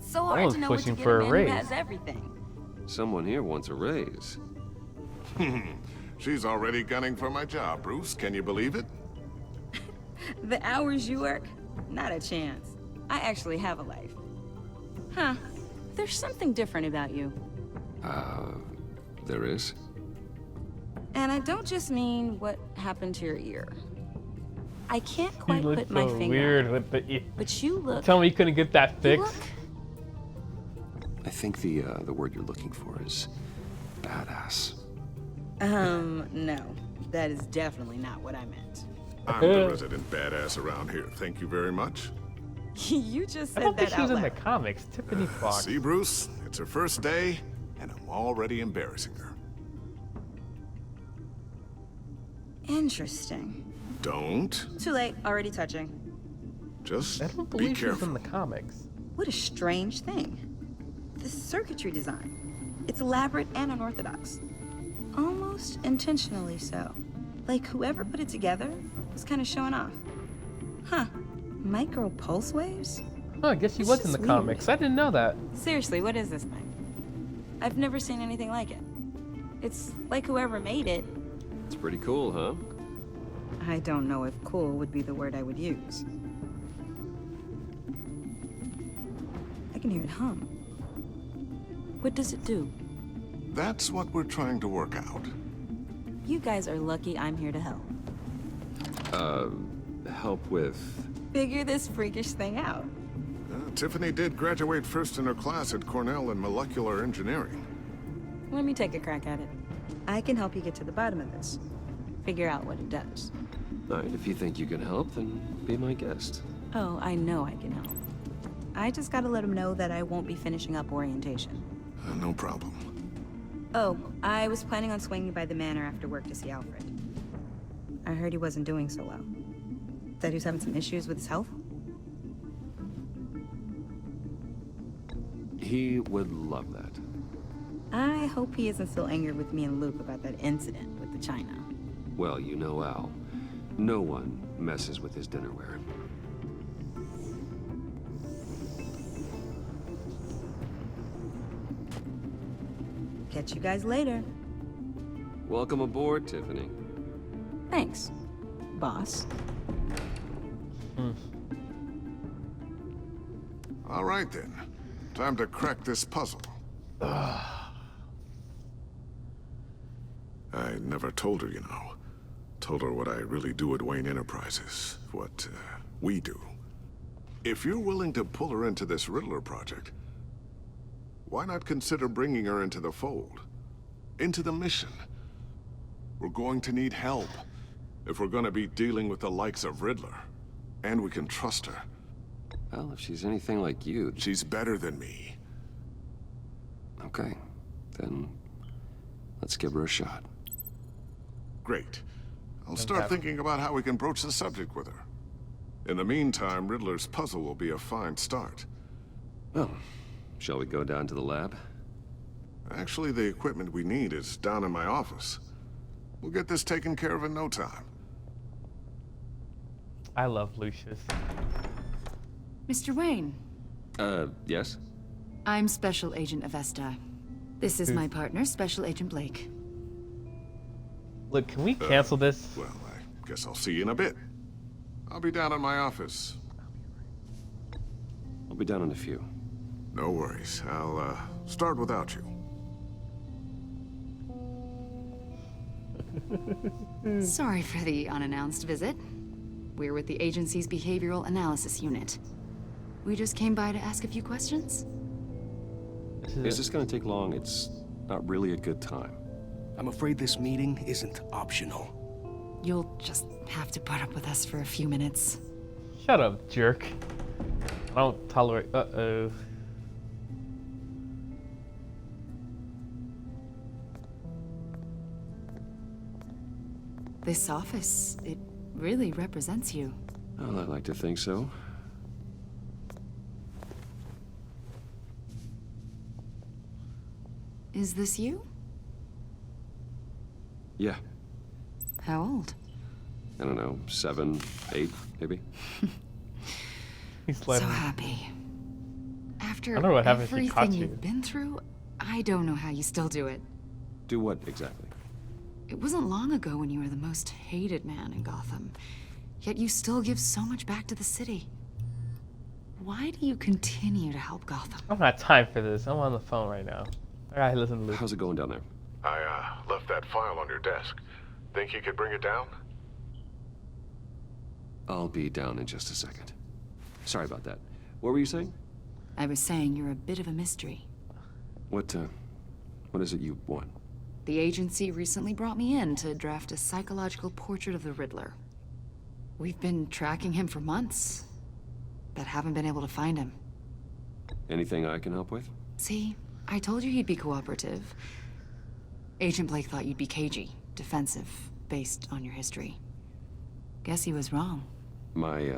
So hard to know what to get a man who has everything. Someone here wants a raise. She's already gunning for my job, Bruce. Can you believe it? The hours you work? Not a chance. I actually have a life. Huh. There's something different about you. There is? And I don't just mean what happened to your ear. I can't quite put my so finger weird on with the ear. But you look... Tell me you couldn't get that fixed. I think the word you're looking for is badass. No. That is definitely not what I meant. I'm the resident badass around here. Thank you very much. You just said I don't that think she was out in the loud. comics. Tiffany Fox. See, Bruce? It's her first day, and I'm already embarrassing her. Interesting. Don't. Too late. Already touching. Just I don't be believe she was careful. in the comics. What a strange thing. The circuitry design. It's elaborate and unorthodox. Almost intentionally so. Like whoever put it together was kind of showing off. Huh. Micro pulse waves? Oh, I guess she was in the comics. I didn't know that. Seriously, what is this thing? I've never seen anything like it. It's like whoever made it. It's pretty cool, huh? I don't know if cool would be the word I would use. I can hear it hum. What does it do? That's what we're trying to work out. You guys are lucky I'm here to help. Help with... Figure this freakish thing out. Tiffany did graduate first in her class at Cornell in molecular engineering. Let me take a crack at it. I can help you get to the bottom of this. Figure out what it does. All right, if you think you can help, then be my guest. Oh, I know I can help. I just gotta let him know that I won't be finishing up orientation. No problem. Oh, I was planning on swinging by the manor after work to see Alfred. I heard he wasn't doing so well. That he was having some issues with his health? He would love that. I hope he isn't still angered with me and Luke about that incident with the china. Well, you know Al. No one messes with his dinnerware. Catch you guys later. Welcome aboard, Tiffany. Thanks, boss. All right then. Time to crack this puzzle. I never told her, you know. Told her what I really do at Wayne Enterprises. What we do. If you're willing to pull her into this Riddler project, why not consider bringing her into the fold? Into the mission? We're going to need help if we're going to be dealing with the likes of Riddler. And we can trust her. Well, if she's anything like you... She's better than me. Okay, then let's give her a shot. Great. I'll start thinking about how we can broach the subject with her. In the meantime, Riddler's puzzle will be a fine start. Well, shall we go down to the lab? Actually, the equipment we need is down in my office. We'll get this taken care of in no time. I love Lucius. Mr. Wayne. Yes? I'm Special Agent Avesta. This is my partner, Special Agent Blake. Look, can we cancel this? Well, I guess I'll see you in a bit. I'll be down in my office. I'll be down in a few. No worries. I'll, start without you. Sorry for the unannounced visit. We're with the agency's Behavioral Analysis Unit. We just came by to ask a few questions. Is this gonna take long? It's not really a good time. I'm afraid this meeting isn't optional. You'll just have to put up with us for a few minutes. Shut up, jerk. I don't tolerate... Uh-oh. This office, it really represents you. Well, I'd like to think so. Is this you? Yeah. How old? I don't know, 7, 8, maybe? He's so happy. After I don't know what happens if she caught everything you. you've been through, I don't know how you still do it. Do what exactly? It wasn't long ago when you were the most hated man in Gotham, yet you still give so much back to the city. Why do you continue to help Gotham? I don't have time for this. I'm on the phone right now. I gotta listen to Luke. How's it going down there? I, left that file on your desk. Think you could bring it down? I'll be down in just a second. Sorry about that. What were you saying? I was saying you're a bit of a mystery. What is it you want? The agency recently brought me in to draft a psychological portrait of the Riddler. We've been tracking him for months, but haven't been able to find him. Anything I can help with? See, I told you he'd be cooperative. Agent Blake thought you'd be cagey, defensive, based on your history. Guess he was wrong. My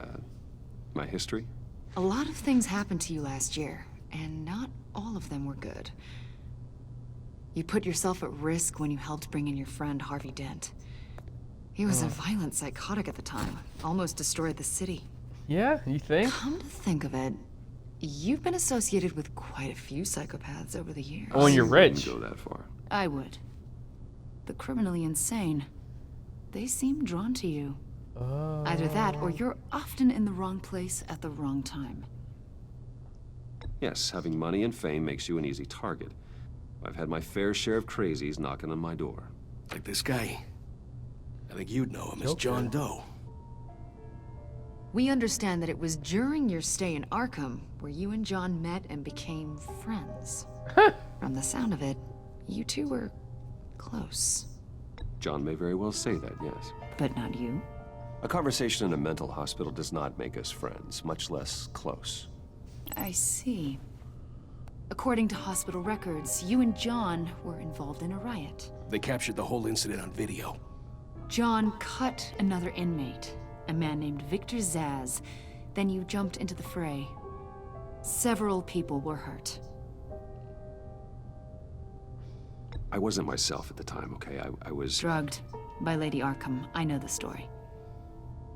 history? A lot of things happened to you last year, and not all of them were good. You put yourself at risk when you helped bring in your friend Harvey Dent. He was a violent psychotic at the time, almost destroyed the city. Yeah, you think? Come to think of it, you've been associated with quite a few psychopaths over the years. Oh, and you're rich. Go that far. I would. The criminally insane, they seem drawn to you. Oh. Either that, or you're often in the wrong place at the wrong time. Yes, having money and fame makes you an easy target. I've had my fair share of crazies knocking on my door. Like this guy. I think you'd know him as John Doe. We understand that it was during your stay in Arkham where you and John met and became friends. From the sound of it, you two were close. John may very well say that, yes. But not you. A conversation in a mental hospital does not make us friends, much less close. I see. According to hospital records, you and John were involved in a riot. They captured the whole incident on video. John cut another inmate, a man named Victor Zaz. Then you jumped into the fray. Several people were hurt. I wasn't myself at the time, okay? I was... Drugged by Lady Arkham. I know the story.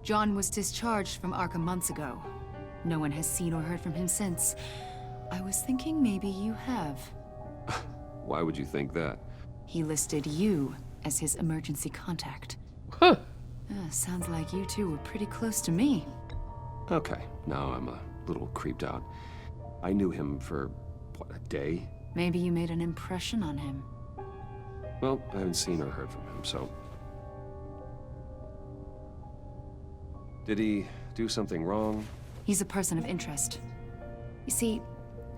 John was discharged from Arkham months ago. No one has seen or heard from him since. I was thinking maybe you have. Why would you think that? He listed you as his emergency contact. Huh. Sounds like you two were pretty close to me. Okay, now I'm a little creeped out. I knew him for, what, a day? Maybe you made an impression on him. Well, I haven't seen or heard from him, so... Did he do something wrong? He's a person of interest. You see,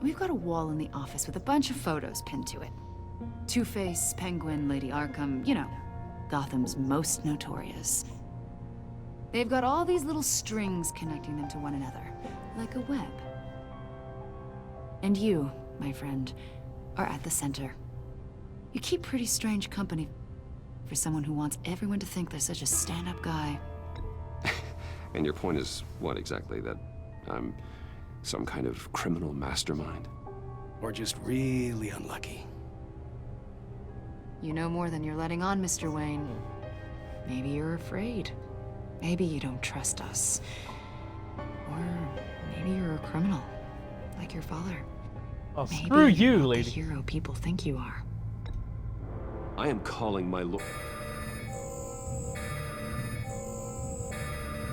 we've got a wall in the office with a bunch of photos pinned to it. Two-Face, Penguin, Lady Arkham, you know, Gotham's most notorious. They've got all these little strings connecting them to one another, like a web. And you, my friend, are at the center. You keep pretty strange company for someone who wants everyone to think they're such a stand-up guy. And your point is what exactly? That I'm some kind of criminal mastermind? Or just really unlucky? You know more than you're letting on, Mr. Wayne. Maybe you're afraid. Maybe you don't trust us. Or maybe you're a criminal, like your father. Oh, maybe screw you're you, not lady. The hero people think you are. I am calling my lord.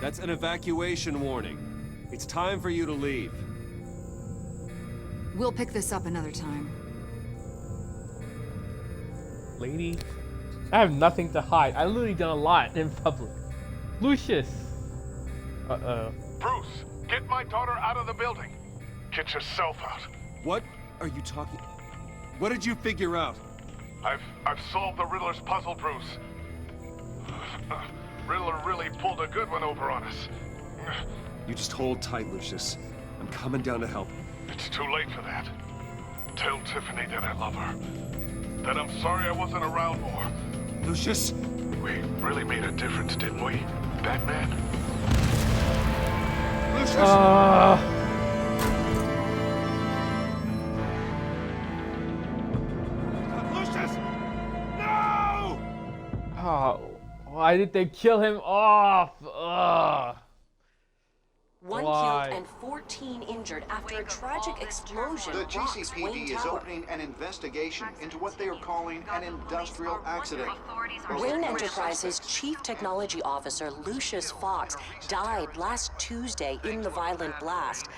That's an evacuation warning. It's time for you to leave. We'll pick this up another time. Lady, I have nothing to hide. I literally done a lot in public. Lucius. Uh-oh. Bruce, get my daughter out of the building. Get yourself out. What are you talking? What did you figure out? I've solved the Riddler's puzzle, Bruce. Riddler really pulled a good one over on us. You just hold tight, Lucius. I'm coming down to help. It's too late for that. Tell Tiffany that I love her. That I'm sorry I wasn't around more. Lucius! We really made a difference, didn't we, Batman? Lucius! Lucius! No! Oh, why did they kill him off? Ugh. One Why? killed and 14 injured after a tragic explosion. The rocks Wayne GCPD is Tower. opening an investigation into what they are calling an industrial accident. Wayne Enterprises' chief technology officer, Lucius Fox, died last Tuesday in the violent blast.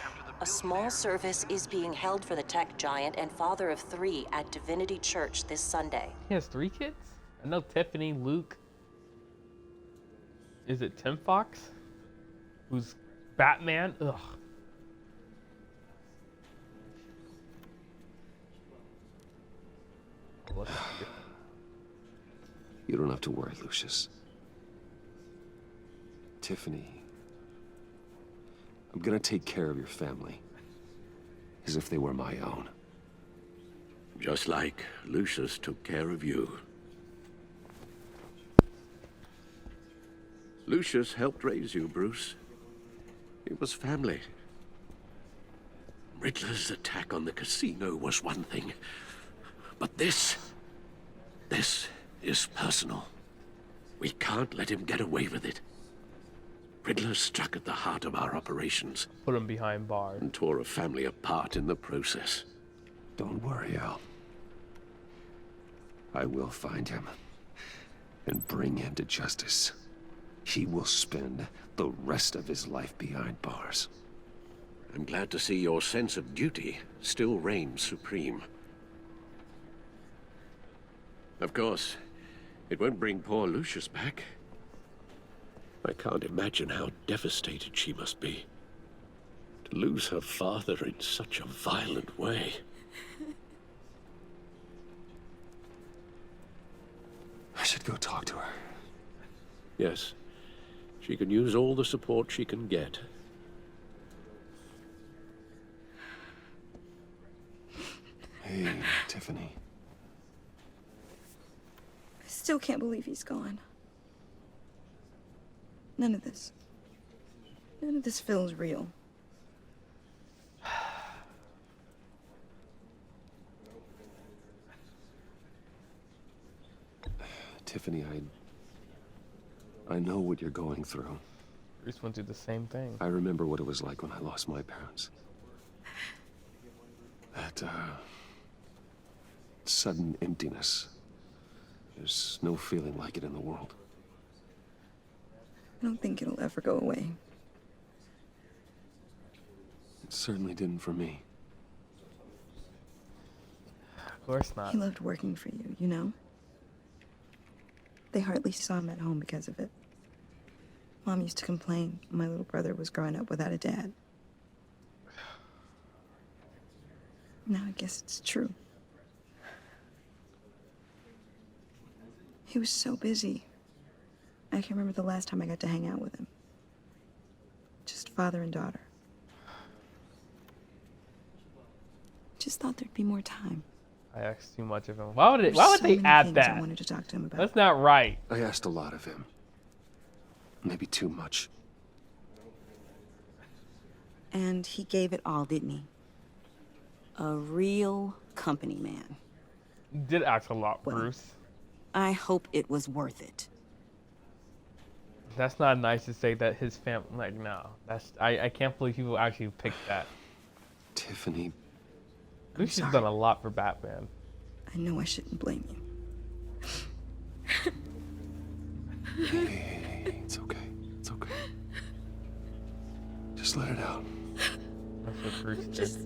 A small service is being held for the tech giant and father of 3 at Divinity Church this Sunday. He has 3 kids? I know Tiffany, Luke. Is it Tim Fox? Who's Batman? Ugh. You don't have to worry, Lucius. Tiffany, I'm gonna take care of your family. As if they were my own. Just like Lucius took care of you. Lucius helped raise you, Bruce. It was family. Riddler's attack on the casino was one thing. But this is personal. We can't let him get away with it. Riddler struck at the heart of our operations. Put him behind bars. And tore a family apart in the process. Don't worry, Al. I will find him. And bring him to justice. He will spend the rest of his life behind bars. I'm glad to see your sense of duty still reigns supreme. Of course, it won't bring poor Lucius back. I can't imagine how devastated she must be. To lose her father in such a violent way. I should go talk to her. Yes. She can use all the support she can get. Hey, Tiffany. I still can't believe he's gone. None of this feels real. Tiffany, I know what you're going through. Bruce went through the same thing. I remember what it was like when I lost my parents. That sudden emptiness. There's no feeling like it in the world. I don't think it'll ever go away. It certainly didn't for me. Of course not. He loved working for you, you know? They hardly saw him at home because of it. Mom used to complain my little brother was growing up without a dad. Now I guess it's true. He was so busy. I can remember the last time I got to hang out with him. Just father and daughter. Just thought there'd be more time. I asked too much of him. Why would There's they so add many things that? I wanted to talk to him about. That's not right. I asked a lot of him. Maybe too much. And he gave it all, didn't he? A real company man. You did ask a lot, Well, Bruce. I hope it was worth it. That's not nice to say that his family. Like, no. That's I can't believe people actually picked that. Tiffany. Lucius has done a lot for Batman. I know I shouldn't blame you. Hey, it's okay. It's okay. Just let it out. That's what Bruce did. Just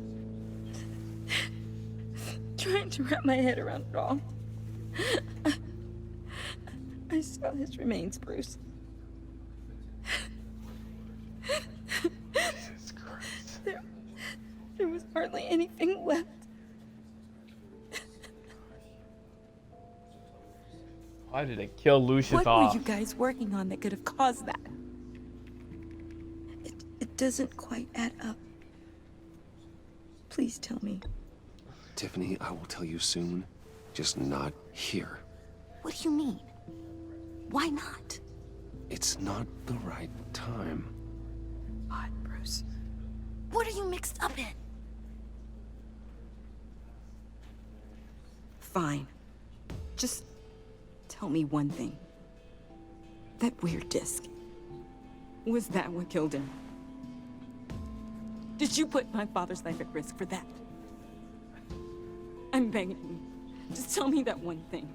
trying to wrap my head around it all. I saw his remains, Bruce. Jesus Christ. There was hardly anything left. Why did they kill Lucius What off? were you guys working on that could have caused that? It doesn't quite add up. Please tell me. Tiffany, I will tell you soon. Just not here. What do you mean? Why not? It's not the right time. God, Bruce. What are you mixed up in? Fine. Just tell me one thing. That weird disc. Was that what killed him? Did you put my father's life at risk for that? I'm begging you. Just tell me that one thing.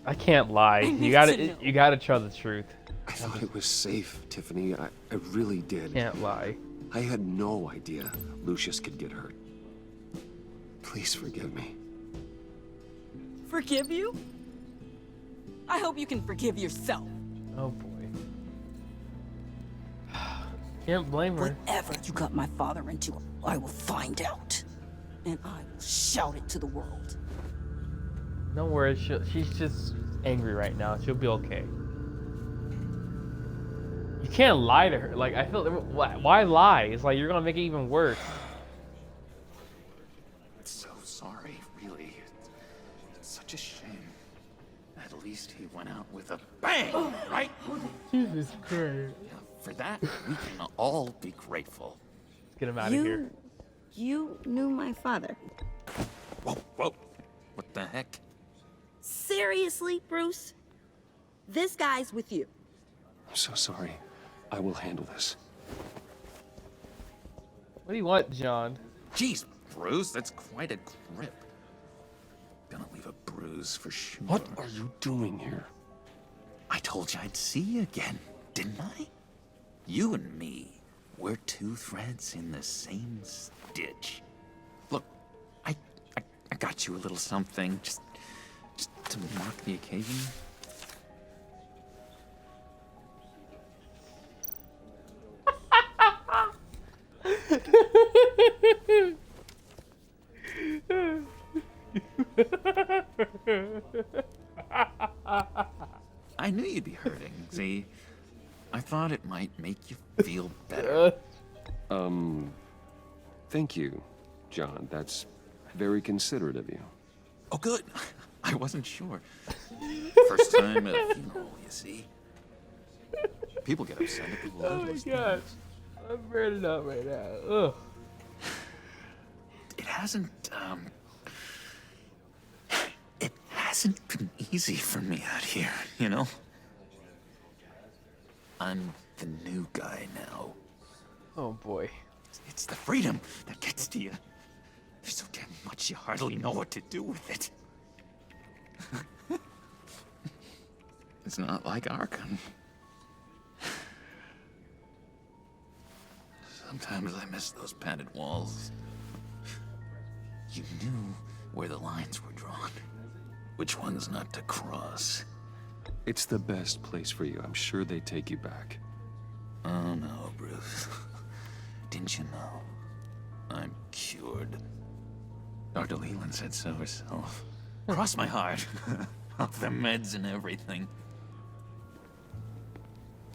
I can't lie. I You need gotta, to know. you gotta tell the truth. I thought it was safe, Tiffany. I really did. Can't lie. I had no idea Lucius could get hurt. Please forgive me. Forgive you? I hope you can forgive yourself. Oh boy. Can't blame her. Whatever you got my father into, I will find out. And I will shout it to the world. Don't worry, she's just angry right now. She'll be okay. You can't lie to her. Like, I feel, why lie? It's like you're gonna make it even worse. So sorry, really. It's such a shame. At least he went out with a bang, right? Jesus Christ. For that, we can all be grateful. Let's get him out of here. You knew my father. Whoa, whoa. What the heck? Seriously, Bruce? This guy's with you. I'm so sorry. I will handle this. What do you want, John? Jeez, Bruce, that's quite a grip. Gonna leave a bruise for sure. What are you doing here? I told you I'd see you again, didn't I? You and me, we're two threads in the same stitch. Look, I got you a little something, just to mark the occasion. I knew you'd be hurting, see? I thought it might make you feel better. Thank you, John. That's very considerate of you. Oh, good. I wasn't sure. First time at a funeral, you see. People get upset at the Oh my god. I'm burning up right now. Ugh. It hasn't been easy for me out here, you know? I'm the new guy now. Oh boy. It's the freedom that gets to you. There's so damn much you hardly know what to do with it. It's not like Arkham. Sometimes I miss those padded walls. You knew where the lines were drawn. Which ones not to cross. It's the best place for you. I'm sure they take you back. Oh no, Bruce. Didn't you know? I'm cured. Dr. Leland said so herself. Cross my heart. Off the meds and everything.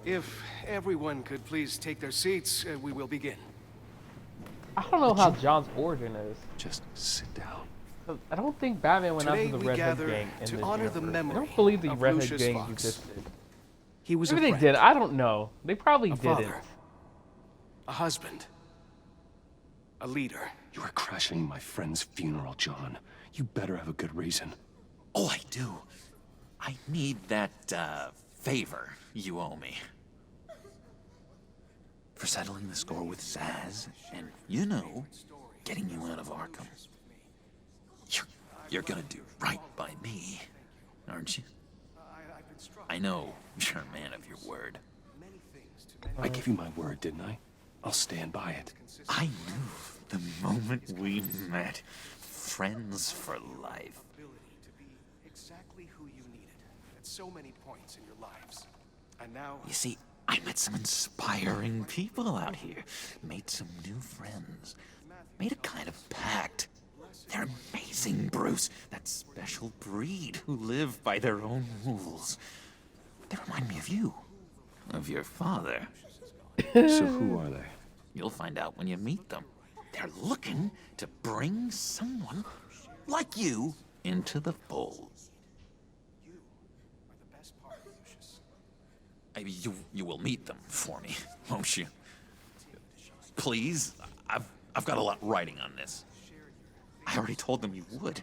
If everyone could please take their seats, we will begin. I don't know how John's origin is. Just sit down. I don't think Batman went Today after the we Red Hood gather gang in to this honor the universe. memory I don't believe the of Red Hood Lucius gang Fox. existed. He was Maybe a they friend, did. I don't know. They probably a didn't. father, a husband, a leader. You are crashing my friend's funeral, John. You better have a good reason. Oh, I do. I need that, favor you owe me. For settling the score with Zaz, and, you know, getting you out of Arkham. You're gonna do right by me, aren't you? I know you're a man of your word. I gave you my word, didn't I? I'll stand by it. I knew the moment we met. Friends for life. Exactly who you needed at so many points in your lives. And now... You see, I met some inspiring people out here. Made some new friends. Made a kind of pact. They're amazing, Bruce. That special breed who live by their own rules. They remind me of you. Of your father. So who are they? You'll find out when you meet them. They're looking to bring someone like you into the fold. You will meet them for me, won't you? Please, I've got a lot writing on this. I already told them you would.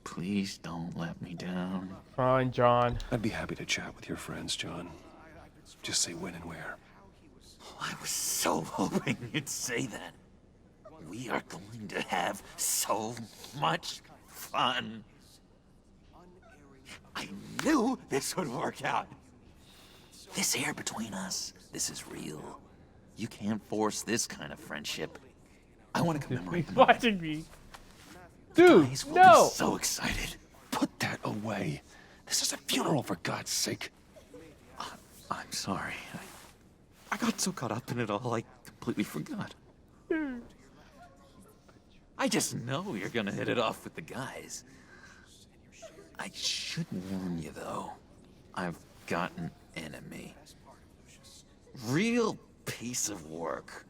Please don't let me down. Fine, John. I'd be happy to chat with your friends, John. Just say when and where. I was so hoping you'd say that. We are going to have so much fun. I knew this would work out. This air between us, this is real. You can't force this kind of friendship. I want to commemorate. He's watching me. Dude, Guys will no! be so excited. Put that away. This is a funeral, for God's sake. I'm sorry. I got so caught up in it all, I completely forgot. I just know you're gonna hit it off with the guys. I should warn you, though. I've got an enemy. Real piece of work.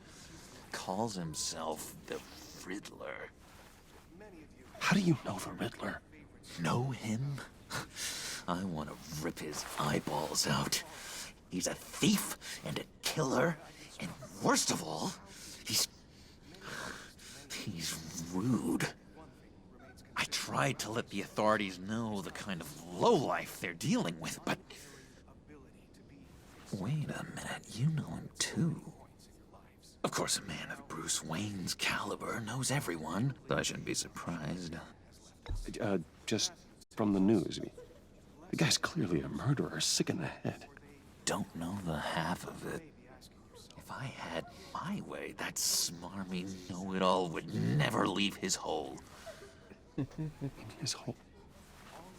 Calls himself the Riddler. How do you know the Riddler? Know him? I want to rip his eyeballs out. He's a thief and a killer, and worst of all, he's rude. I tried to let the authorities know the kind of lowlife they're dealing with, but... Wait a minute, you know him too. Of course, a man of Bruce Wayne's caliber knows everyone, so I shouldn't be surprised. Just from the news. The guy's clearly a murderer, sick in the head. Don't know the half of it. If I had my way, that smarmy know-it-all would never leave his hole. His hole?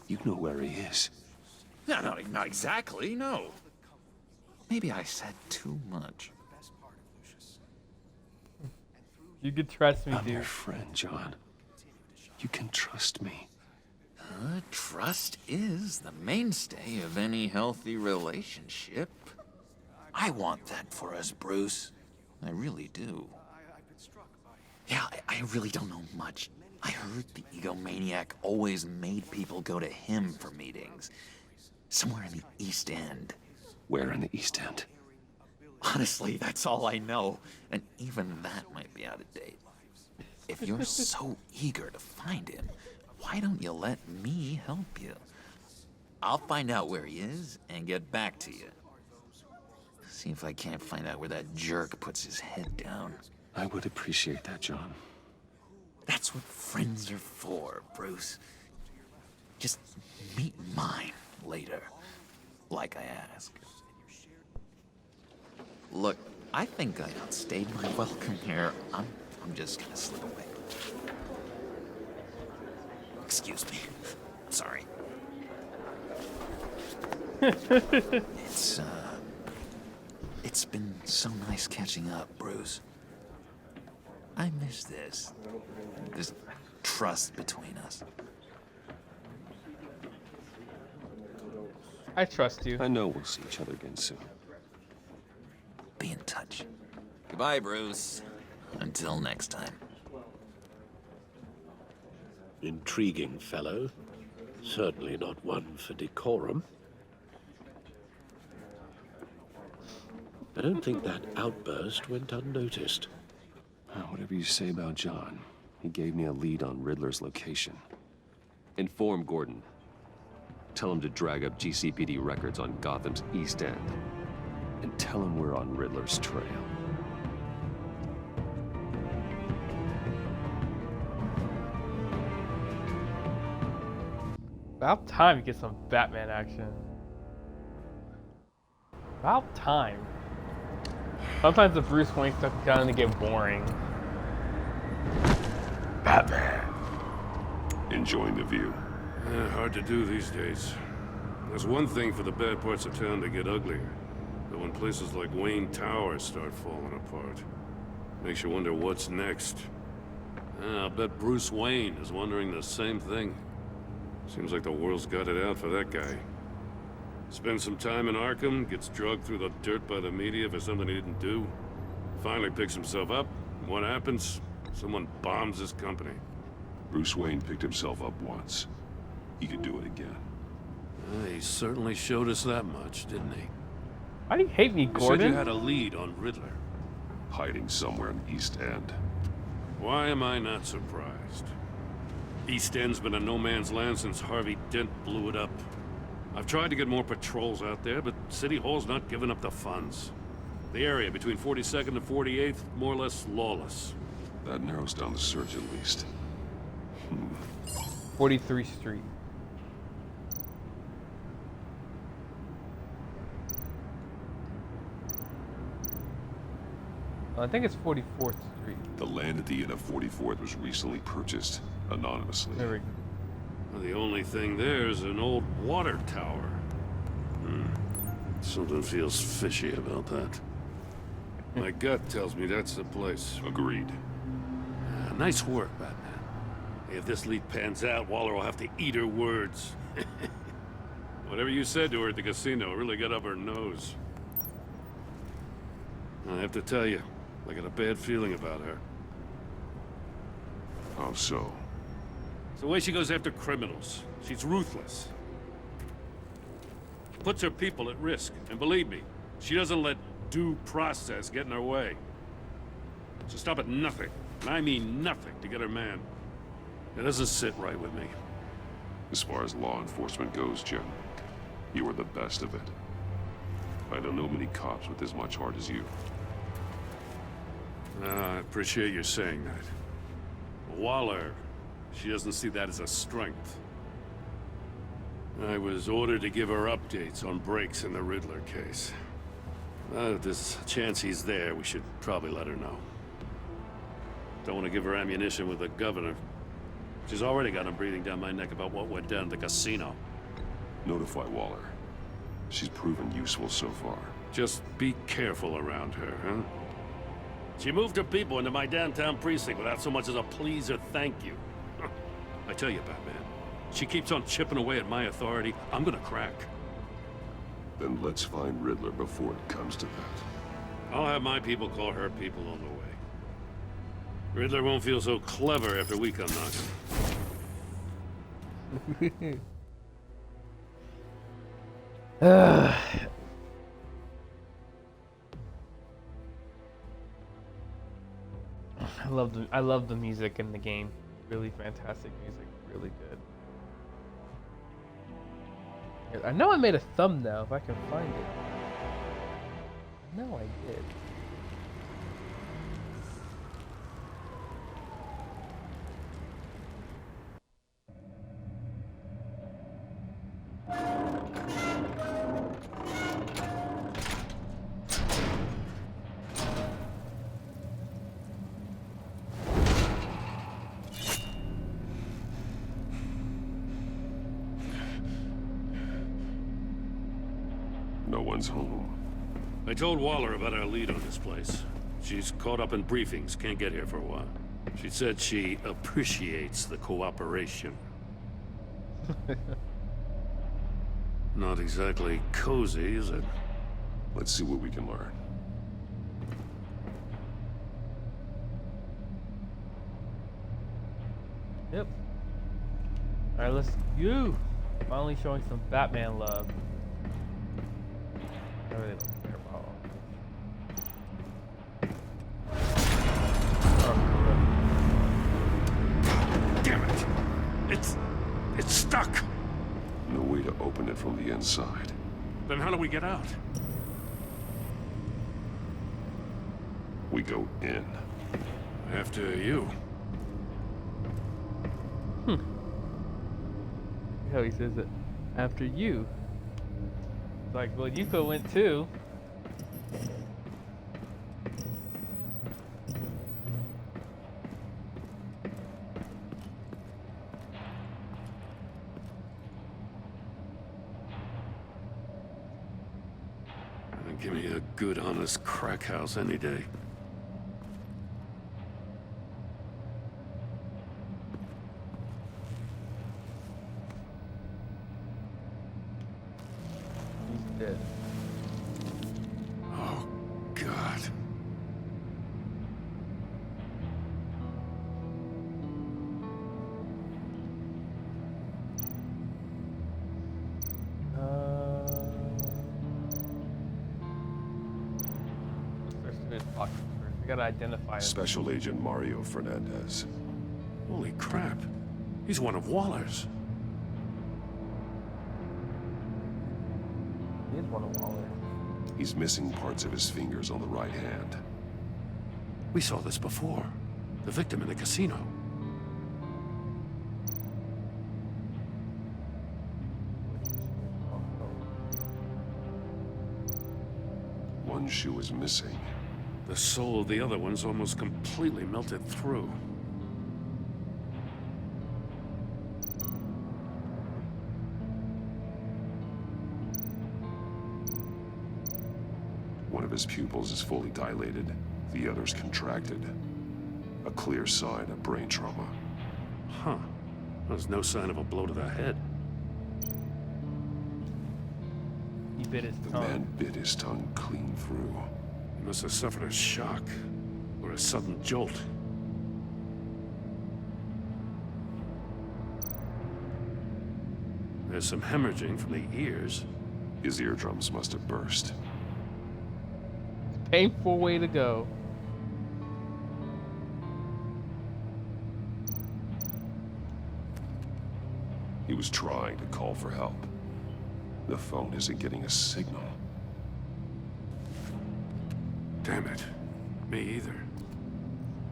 You know where he is. No, not exactly, no. Maybe I said too much. You can trust me, I'm dude. your friend, John. You can trust me. Trust is the mainstay of any healthy relationship. I want that for us, Bruce. I really do. Yeah, I really don't know much. I heard the egomaniac always made people go to him for meetings. Somewhere in the East End. Where in the East End? Honestly, that's all I know. And even that might be out of date. If you're so eager to find him, why don't you let me help you? I'll find out where he is and get back to you. See if I can't find out where that jerk puts his head down. I would appreciate that, John. That's what friends are for, Bruce. Just meet mine later, like I asked. Look, I think I outstayed my welcome here. I'm just gonna slip away. Excuse me. Sorry. It's been so nice catching up, Bruce. I miss this trust between us. I trust you. I know we'll see each other again soon. Be in touch. Goodbye, Bruce. Until next time. Intriguing fellow. Certainly not one for decorum. I don't think that outburst went unnoticed. Whatever you say about John, he gave me a lead on Riddler's location. Inform Gordon. Tell him to drag up GCPD records on Gotham's East End. And tell him we're on Riddler's trail. About time to get some Batman action. About time. Sometimes the Bruce Wayne stuff is starting to get boring. Batman. Enjoying the view. Hard to do these days. There's one thing for the bad parts of town to get uglier. But when places like Wayne Tower start falling apart, makes you wonder what's next. I'll bet Bruce Wayne is wondering the same thing. Seems like the world's got it out for that guy. Spends some time in Arkham, gets drugged through the dirt by the media for something he didn't do. Finally picks himself up. What happens? Someone bombs his company. Bruce Wayne picked himself up once. He could do it again. He certainly showed us that much, didn't he? Why do you hate me, Gordon? You said you had a lead on Riddler. Hiding somewhere in East End. Why am I not surprised? East End's been a no man's land since Harvey Dent blew it up. I've tried to get more patrols out there, but City Hall's not giving up the funds. The area between 42nd and 48th, more or less lawless. That narrows down the search at least. 43th Street. I think it's 44th Street. The land at the end of 44th was recently purchased, anonymously. There we go. Well, the only thing there is an old water tower. Something feels fishy about that. My gut tells me that's the place. Agreed. Nice work, Batman. If this lead pans out, Waller will have to eat her words. Whatever you said to her at the casino really got up her nose. I have to tell you, I got a bad feeling about her. How so? It's the way she goes after criminals. She's ruthless. Puts her people at risk. And believe me, she doesn't let due process get in her way. She'll stop at nothing, and I mean nothing, to get her man. It doesn't sit right with me. As far as law enforcement goes, Jim, you are the best of it. I don't know many cops with as much heart as you. I appreciate you saying that. Waller, she doesn't see that as a strength. I was ordered to give her updates on breaks in the Riddler case. If there's a chance he's there, we should probably let her know. Don't want to give her ammunition with the governor. She's already got him breathing down my neck about what went down at the casino. Notify Waller. She's proven useful so far. Just be careful around her, huh? She moved her people into my downtown precinct without so much as a please or thank you. I tell you, Batman, she keeps on chipping away at my authority, I'm gonna crack. Then let's find Riddler before it comes to that. I'll have my people call her people on the way. Riddler won't feel so clever after we come knocking. I love the music in the game. Really fantastic music. Really good. I know I made a thumbnail if I can find it. I know I did. one's home. I told Waller about our lead on this place. She's caught up in briefings, can't get here for a while. She said she appreciates the cooperation. Not exactly cozy, is it? Let's see what we can learn. Yep. Alright, let's go. Finally showing some Batman love. I really don't care about all this. Damn it! It's stuck! No way to open it from the inside. Then how do we get out? We go in. After you. How he says it. After you. It's like, well, you could went too. Give me a good, honest crack house any day. He's dead. Oh, God. We gotta identify him. Special Agent Mario Fernandez. Holy crap. He's one of Waller's. He is one of Waller's. He's missing parts of his fingers on the right hand. We saw this before. The victim in the casino. One shoe is missing. The soul of the other one's almost completely melted through. One of his pupils is fully dilated, the other's contracted. A clear sign of brain trauma. Huh. There's no sign of a blow to the head. He bit his The tongue. man bit his tongue clean through. He must have suffered a shock, or a sudden jolt. There's some hemorrhaging from the ears. His eardrums must have burst. Painful way to go. He was trying to call for help. The phone isn't getting a signal. Damn it. Me either.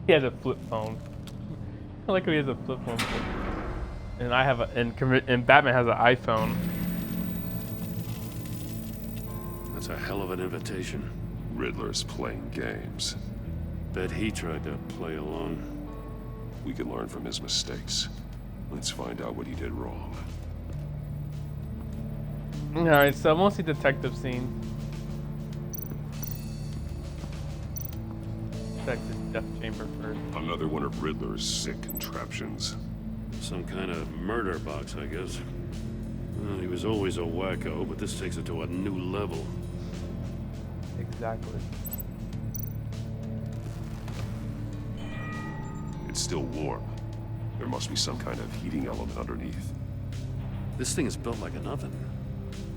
He has a flip phone. I like how he has a flip phone. And I have a and Batman has an iPhone. That's a hell of an invitation. Riddler's playing games. Bet he tried to play along. We can learn from his mistakes. Let's find out what he did wrong. Alright, so mostly detective scene. Check this death chamber first. Another one of Riddler's sick contraptions. Some kind of murder box, I guess. Well, he was always a wacko, but this takes it to a new level. Exactly. It's still warm. There must be some kind of heating element underneath. This thing is built like an oven.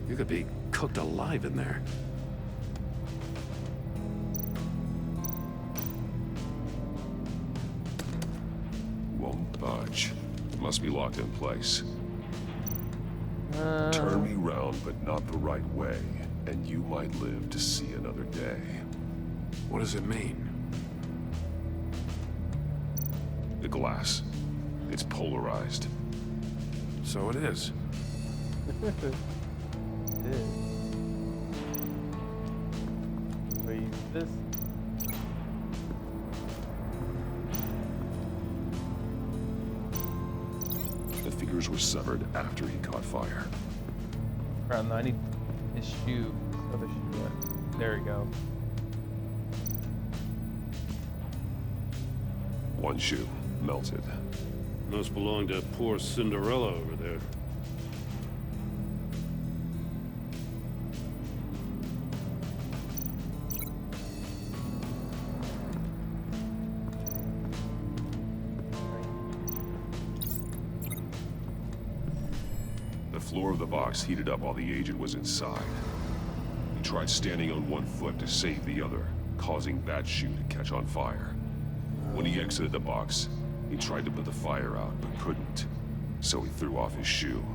You could be cooked alive in there. Won't budge. Must be locked in place. Turn me round, but not the right way, and you might live to see another day. What does it mean? The glass. It's polarized. So it is. It is. So use this. The fingers were severed after he caught fire. Crap, no, I need his shoe. other shoe at? There we go. One shoe, melted. Must belong to poor Cinderella over there. The floor of the box heated up while the agent was inside. He tried standing on one foot to save the other, causing that shoe to catch on fire. When he exited the box, he tried to put the fire out, but couldn't. So he threw off his shoe.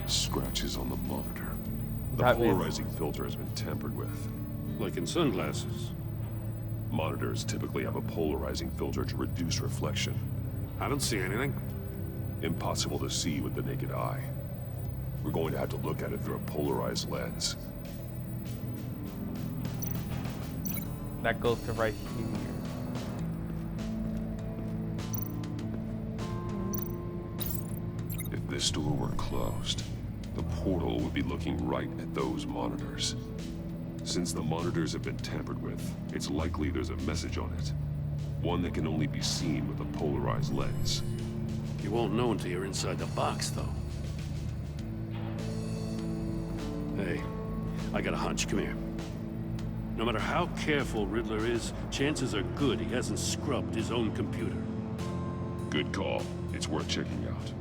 Scratches on the monitor. The polarizing filter has been tampered with. Like in sunglasses. Monitors typically have a polarizing filter to reduce reflection. I don't see anything. Impossible to see with the naked eye. We're going to have to look at it through a polarized lens. That goes to right here. If this door were closed, the portal would be looking right at those monitors. Since the monitors have been tampered with, it's likely there's a message on it. One that can only be seen with a polarized lens. You won't know until you're inside the box, though. Hey, I got a hunch. Come here. No matter how careful Riddler is, chances are good he hasn't scrubbed his own computer. Good call. It's worth checking out.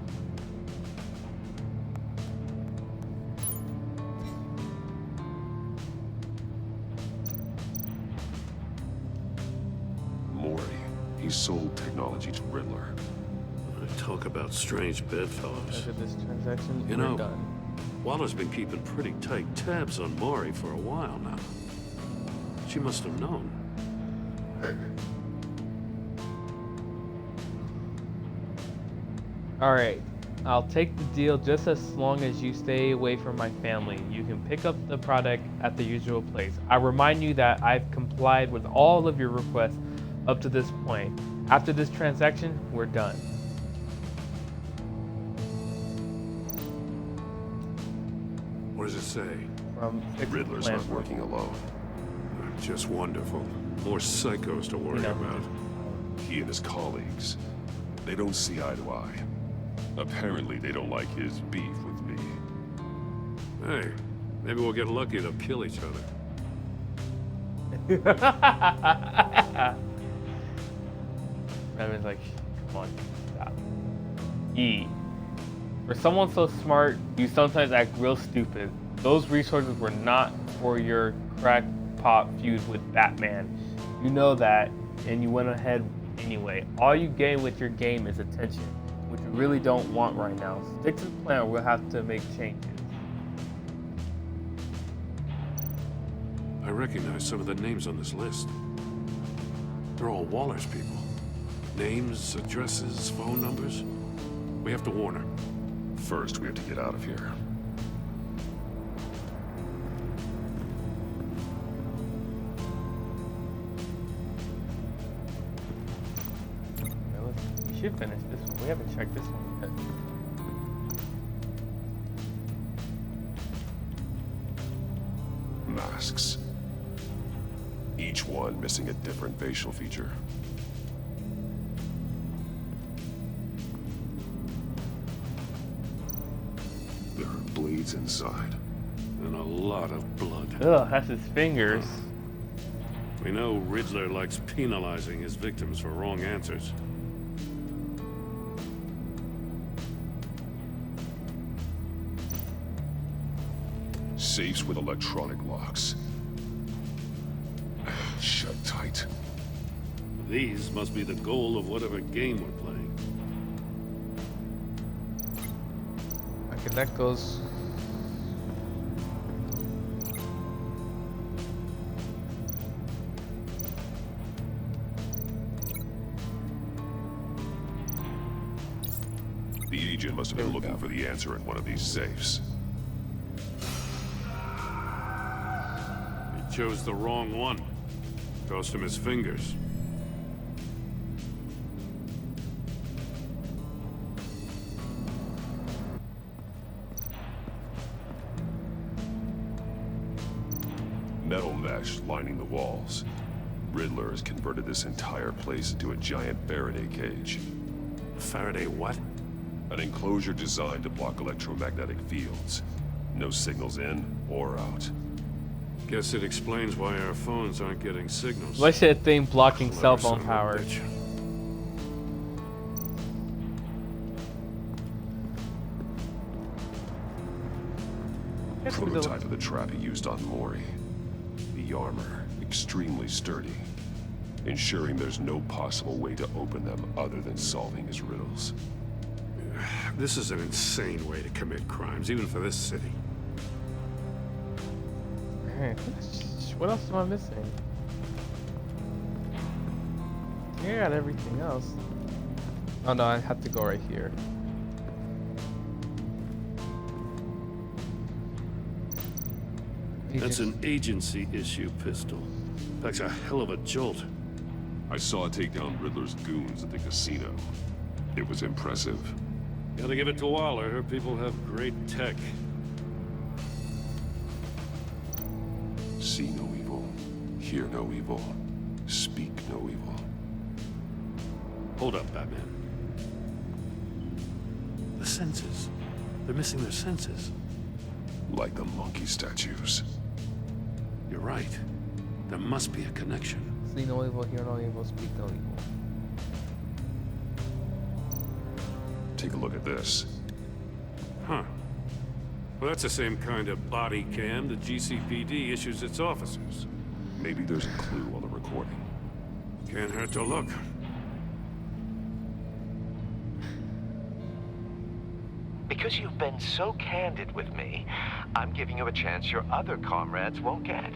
Mori. He sold technology to Riddler. Talk about strange bedfellows. After this transaction, You we're know, done. Waller's been keeping pretty tight tabs on Maury for a while now. She must have known. Alright, I'll take the deal just as long as you stay away from my family. You can pick up the product at the usual place. I remind you that I've complied with all of your requests up to this point. After this transaction, we're done. What does it say? Riddler's not working alone. Just wonderful. More psychos to worry about. He and his colleagues, they don't see eye to eye. Apparently, they don't like his beef with me. Hey, maybe we'll get lucky to kill each other. Batman's like, come on, stop. E. For someone so smart, you sometimes act real stupid. Those resources were not for your crackpot feud with Batman. You know that, and you went ahead anyway. All you gain with your game is attention, which you really don't want right now. Stick to the plan or we'll have to make changes. I recognize some of the names on this list. They're all Waller's people. Names, addresses, phone numbers. We have to warn her. First, we have to get out of here. We should finish this one. We haven't checked this one yet. Masks. Each one missing a different facial feature. There are blades inside. And a lot of blood. Ugh, that's his fingers. We know Riddler likes penalizing his victims for wrong answers. Safes with electronic locks. Shut tight. These must be the goal of whatever game we're playing. Okay, that goes. The agent must have been looking for the answer in one of these safes. He chose the wrong one. Cost him his fingers. Metal mesh lining the walls. Riddler has converted this entire place into a giant Faraday cage. Faraday what? An enclosure designed to block electromagnetic fields. No signals in or out. Guess it explains why our phones aren't getting signals. What's that thing blocking cell phone power? Prototype of the trap he used on Mori. The armor, extremely sturdy, ensuring there's no possible way to open them other than solving his riddles. This is an insane way to commit crimes, even for this city. Alright, what else am I missing? I got everything else. Oh no, I have to go right here. That's an agency issue pistol. Packs a hell of a jolt. I saw it take down Riddler's goons at the casino. It was impressive. Gotta give it to Waller. Her people have great tech. See no evil, hear no evil, speak no evil. Hold up, Batman. The senses. They're missing their senses. Like the monkey statues. You're right. There must be a connection. See no evil, hear no evil, speak no evil. Take a look at this. Huh. Well, that's the same kind of body cam the GCPD issues its officers. Maybe there's a clue on the recording. Can't hurt to look. Because you've been so candid with me, I'm giving you a chance your other comrades won't get.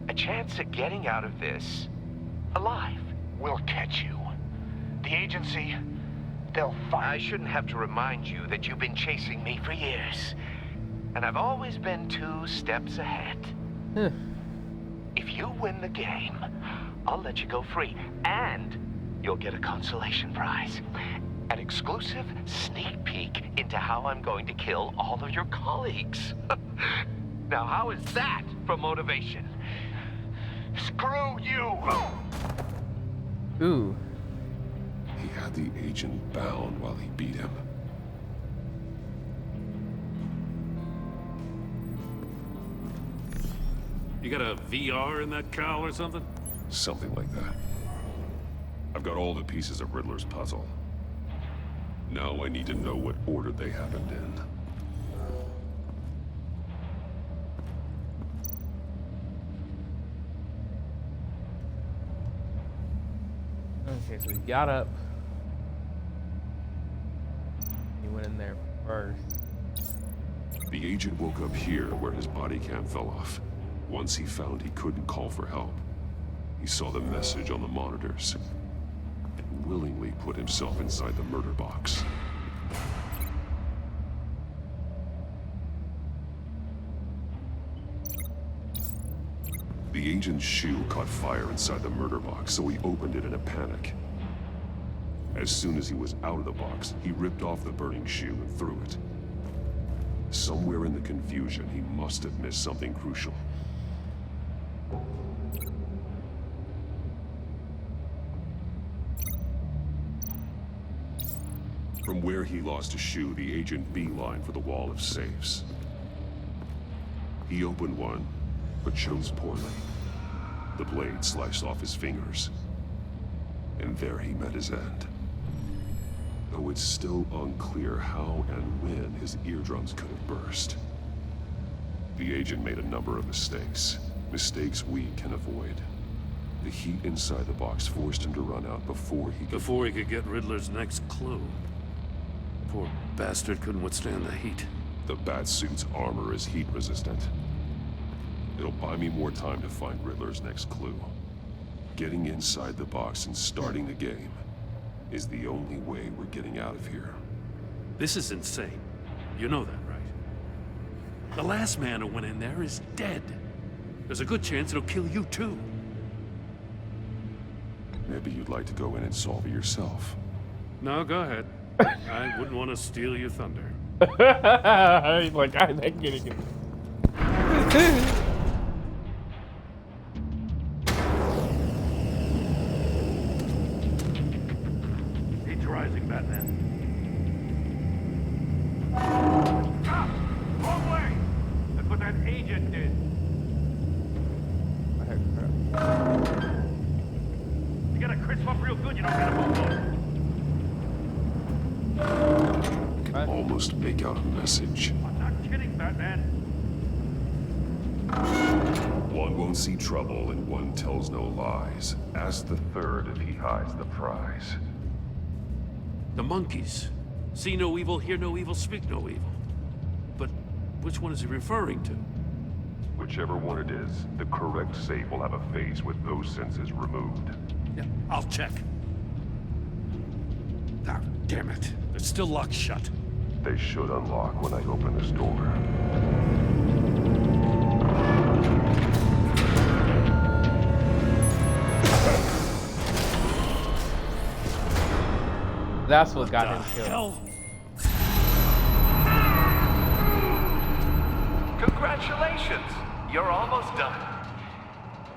A chance at getting out of this alive. We'll catch you. The agency, they'll find... I shouldn't have to remind you that you've been chasing me for years. And I've always been 2 steps ahead. If you win the game, I'll let you go free. And you'll get a consolation prize. An exclusive sneak peek into how I'm going to kill all of your colleagues. Now, how is that for motivation? Screw you! Ooh. He had the agent bound while he beat him. You got a VR in that cowl or something? Something like that. I've got all the pieces of Riddler's puzzle. Now I need to know what order they happened in. Okay, so he got up. He went in there first. The agent woke up here where his body cam fell off. Once he found he couldn't call for help, he saw the message on the monitors and willingly put himself inside the murder box. The agent's shoe caught fire inside the murder box, so he opened it in a panic. As soon as he was out of the box, he ripped off the burning shoe and threw it. Somewhere in the confusion, he must have missed something crucial. From where he lost a shoe, the agent beelined for the wall of safes. He opened one, but chose poorly. The blade sliced off his fingers. And there he met his end. Though it's still unclear how and when his eardrums could have burst. The agent made a number of mistakes. Mistakes we can avoid. The heat inside the box forced him to run out before he could get Riddler's next clue. Poor bastard couldn't withstand the heat. The Batsuit's armor is heat resistant. It'll buy me more time to find Riddler's next clue. Getting inside the box and starting the game is the only way we're getting out of here. This is insane. You know that, right? The last man who went in there is dead. There's a good chance it'll kill you too. Maybe you'd like to go in and solve it yourself. No, go ahead. I wouldn't want to steal your thunder. He's like, I'm not getting it. Heat's rising, Batman. Wrong way! That's what that agent did. You gotta crisp up real good, you don't gotta move on. I can almost make out a message. I'm not kidding, Batman. One won't see trouble and one tells no lies. Ask the third if he hides the prize. The monkeys. See no evil, hear no evil, speak no evil. But which one is he referring to? Whichever one it is, the correct safe will have a face with those senses removed. Yeah, I'll check. Ah, damn it. It's still locked shut. They should unlock when I open this door. That's what got him killed. Hell? Congratulations! You're almost done.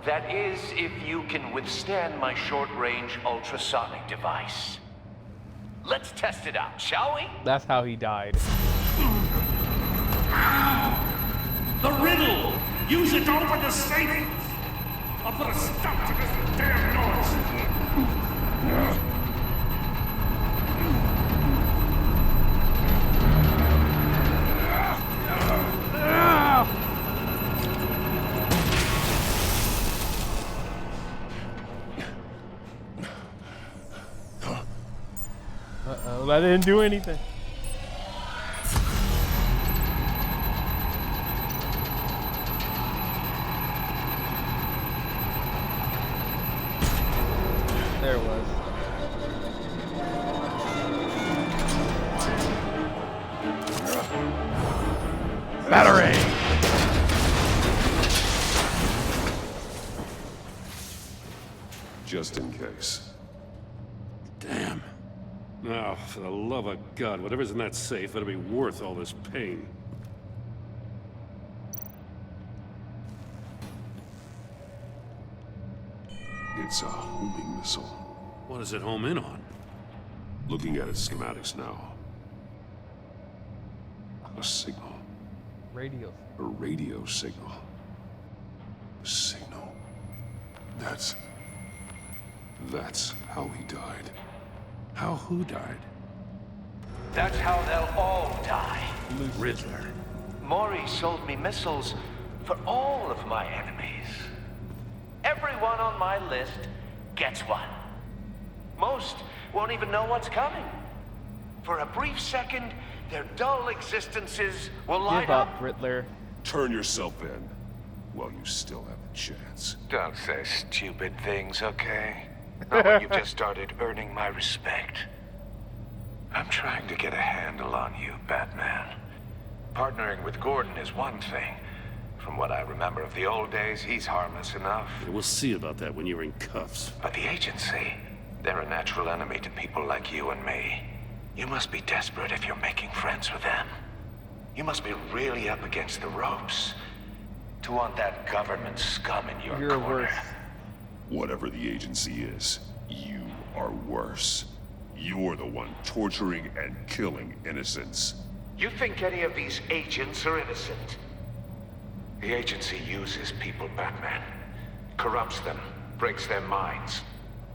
That is, if you can withstand my short-range ultrasonic device. Let's test it out, shall we? That's how he died. The riddle! Use it to open the safe! I'll put a stop to this damn noise! Uh-oh, that didn't do anything. There it was. Battery! Just in case. Damn. Now, for the love of God, whatever's in that safe better be worth all this pain. It's a homing missile. What does it home in on? Looking at its schematics now. A signal. Radio. A radio signal. A signal. That's how he died. How who died? That's how they'll all die. Riddler. Maury sold me missiles for all of my enemies. Everyone on my list gets one. Most won't even know what's coming. For a brief second, their dull existences will light Give up, Riddler. Turn yourself in while you still have a chance. Don't say stupid things, okay? Not when you've just started earning my respect. I'm trying to get a handle on you, Batman. Partnering with Gordon is one thing. From what I remember of the old days, he's harmless enough. Yeah, we'll see about that when you're in cuffs. But the agency, they're a natural enemy to people like you and me. You must be desperate if you're making friends with them. You must be really up against the ropes to want that government scum in your corner. Worse. Whatever the agency is, you are worse. You're the one torturing and killing innocents. You think any of these agents are innocent? The agency uses people, Batman. Corrupts them, breaks their minds.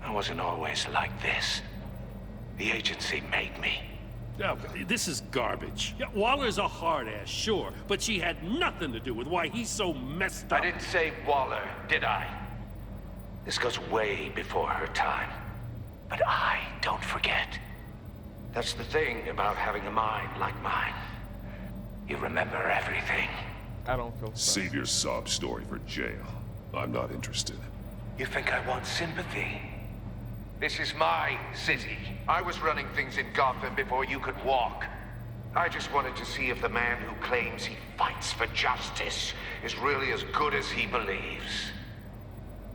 I wasn't always like this. The agency made me. Oh, this is garbage. Yeah, Waller's a hard-ass, sure, but she had nothing to do with why he's so messed up. I didn't say Waller, did I? This goes way before her time. But I don't forget. That's the thing about having a mind like mine. You remember everything. I don't feel sorry. Save your sob story for jail. I'm not interested. You think I want sympathy? This is my city. I was running things in Gotham before you could walk. I just wanted to see if the man who claims he fights for justice is really as good as he believes.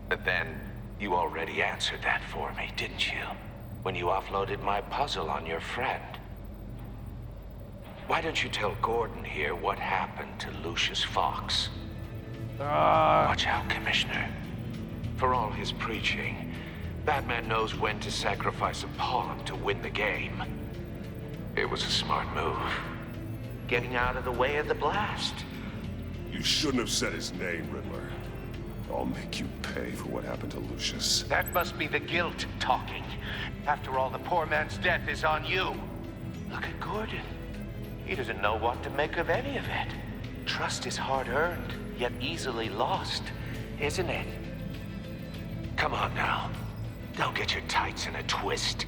But then, You already answered that for me, didn't you? When you offloaded my puzzle on your friend. Why don't you tell Gordon here what happened to Lucius Fox? Watch out, Commissioner. For all his preaching, Batman knows when to sacrifice a pawn to win the game. It was a smart move. Getting out of the way of the blast. You shouldn't have said his name, Riddler. I'll make you pay for what happened to Lucius. That must be the guilt talking. After all, the poor man's death is on you. Look at Gordon. He doesn't know what to make of any of it. Trust is hard-earned, yet easily lost, isn't it? Come on now. Don't get your tights in a twist.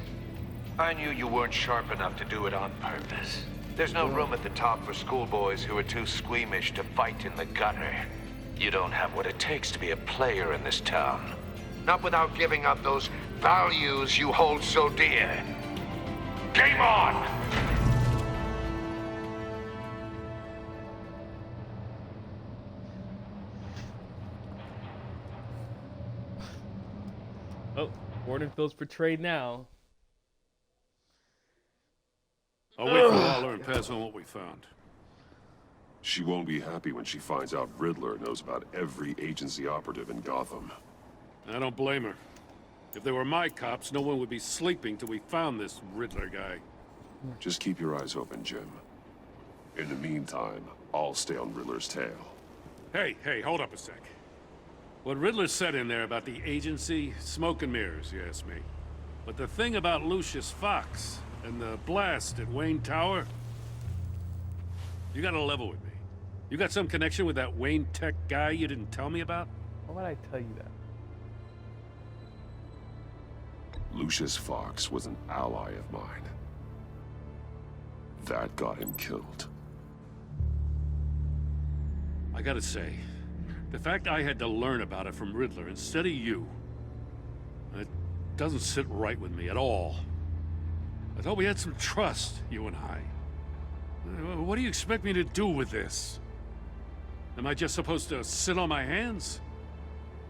I knew you weren't sharp enough to do it on purpose. There's no room at the top for schoolboys who are too squeamish to fight in the gutter. You don't have what it takes to be a player in this town. Not without giving up those values you hold so dear. Game on! Oh, Gordon feels betrayed now. I'll wait for Waller and pass on what we found. She won't be happy when she finds out Riddler knows about every agency operative in Gotham. I don't blame her. If they were my cops, no one would be sleeping till we found this Riddler guy. Just keep your eyes open, Jim. In the meantime, I'll stay on Riddler's tail. Hey, hold up a sec. What Riddler said in there about the agency, smoke and mirrors, you ask me. But the thing about Lucius Fox and the blast at Wayne Tower, you gotta level with me. You got some connection with that Wayne Tech guy you didn't tell me about? Why would I tell you that? Lucius Fox was an ally of mine. That got him killed. I gotta say, the fact I had to learn about it from Riddler instead of you, it doesn't sit right with me at all. I thought we had some trust, you and I. What do you expect me to do with this? Am I just supposed to sit on my hands?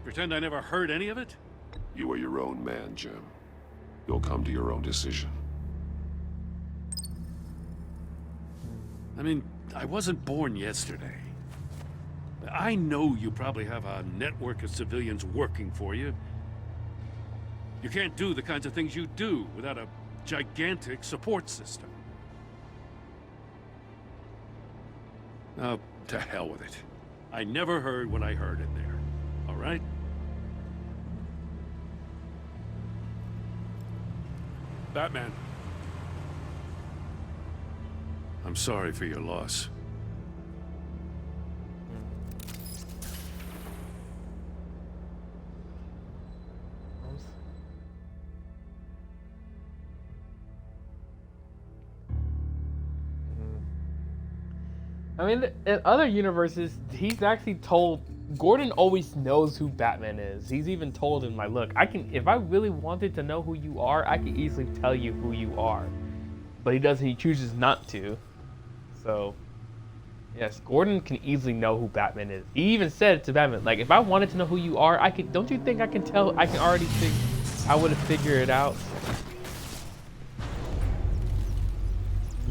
Pretend I never heard any of it? You are your own man, Jim. You'll come to your own decision. I mean, I wasn't born yesterday. I know you probably have a network of civilians working for you. You can't do the kinds of things you do without a gigantic support system. Oh, to hell with it. I never heard what I heard in there. All right? Batman. I'm sorry for your loss. I mean, in other universes, he's actually told, Gordon always knows who Batman is. He's even told him, like, look, if I really wanted to know who you are, I could easily tell you who you are. But he chooses not to. So, yes, Gordon can easily know who Batman is. He even said to Batman, like, if I wanted to know who you are, don't you think I can tell, I would have figured it out.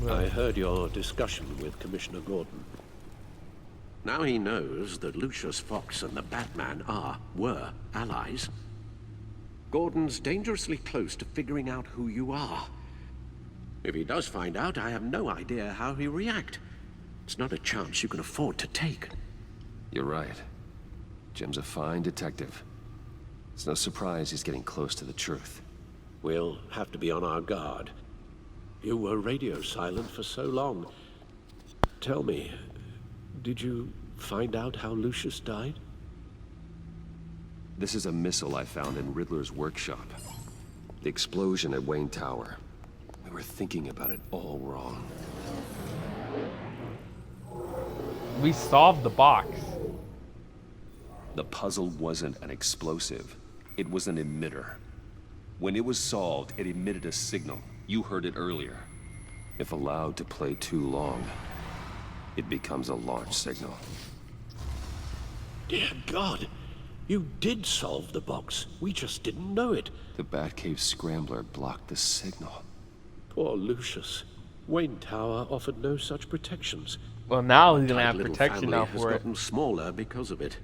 I heard your discussion with Commissioner Gordon. Now he knows that Lucius Fox and the Batman were allies. Gordon's dangerously close to figuring out who you are. If he does find out, I have no idea how he'll react. It's not a chance you can afford to take. You're right. Jim's a fine detective. It's no surprise he's getting close to the truth. We'll have to be on our guard. You were radio silent for so long. Tell me, did you find out how Lucius died? This is a missile I found in Riddler's workshop. The explosion at Wayne Tower. We were thinking about it all wrong. We solved the box. The puzzle wasn't an explosive. It was an emitter. When it was solved, it emitted a signal. You heard it earlier. If allowed to play too long, it becomes a launch signal. Dear God, You did solve the box. We just didn't know it. The Batcave scrambler blocked the signal. Poor Lucius. Wayne Tower offered no such protections. Well, now he's Our gonna have tight little protection family now has for it. gotten smaller because of it.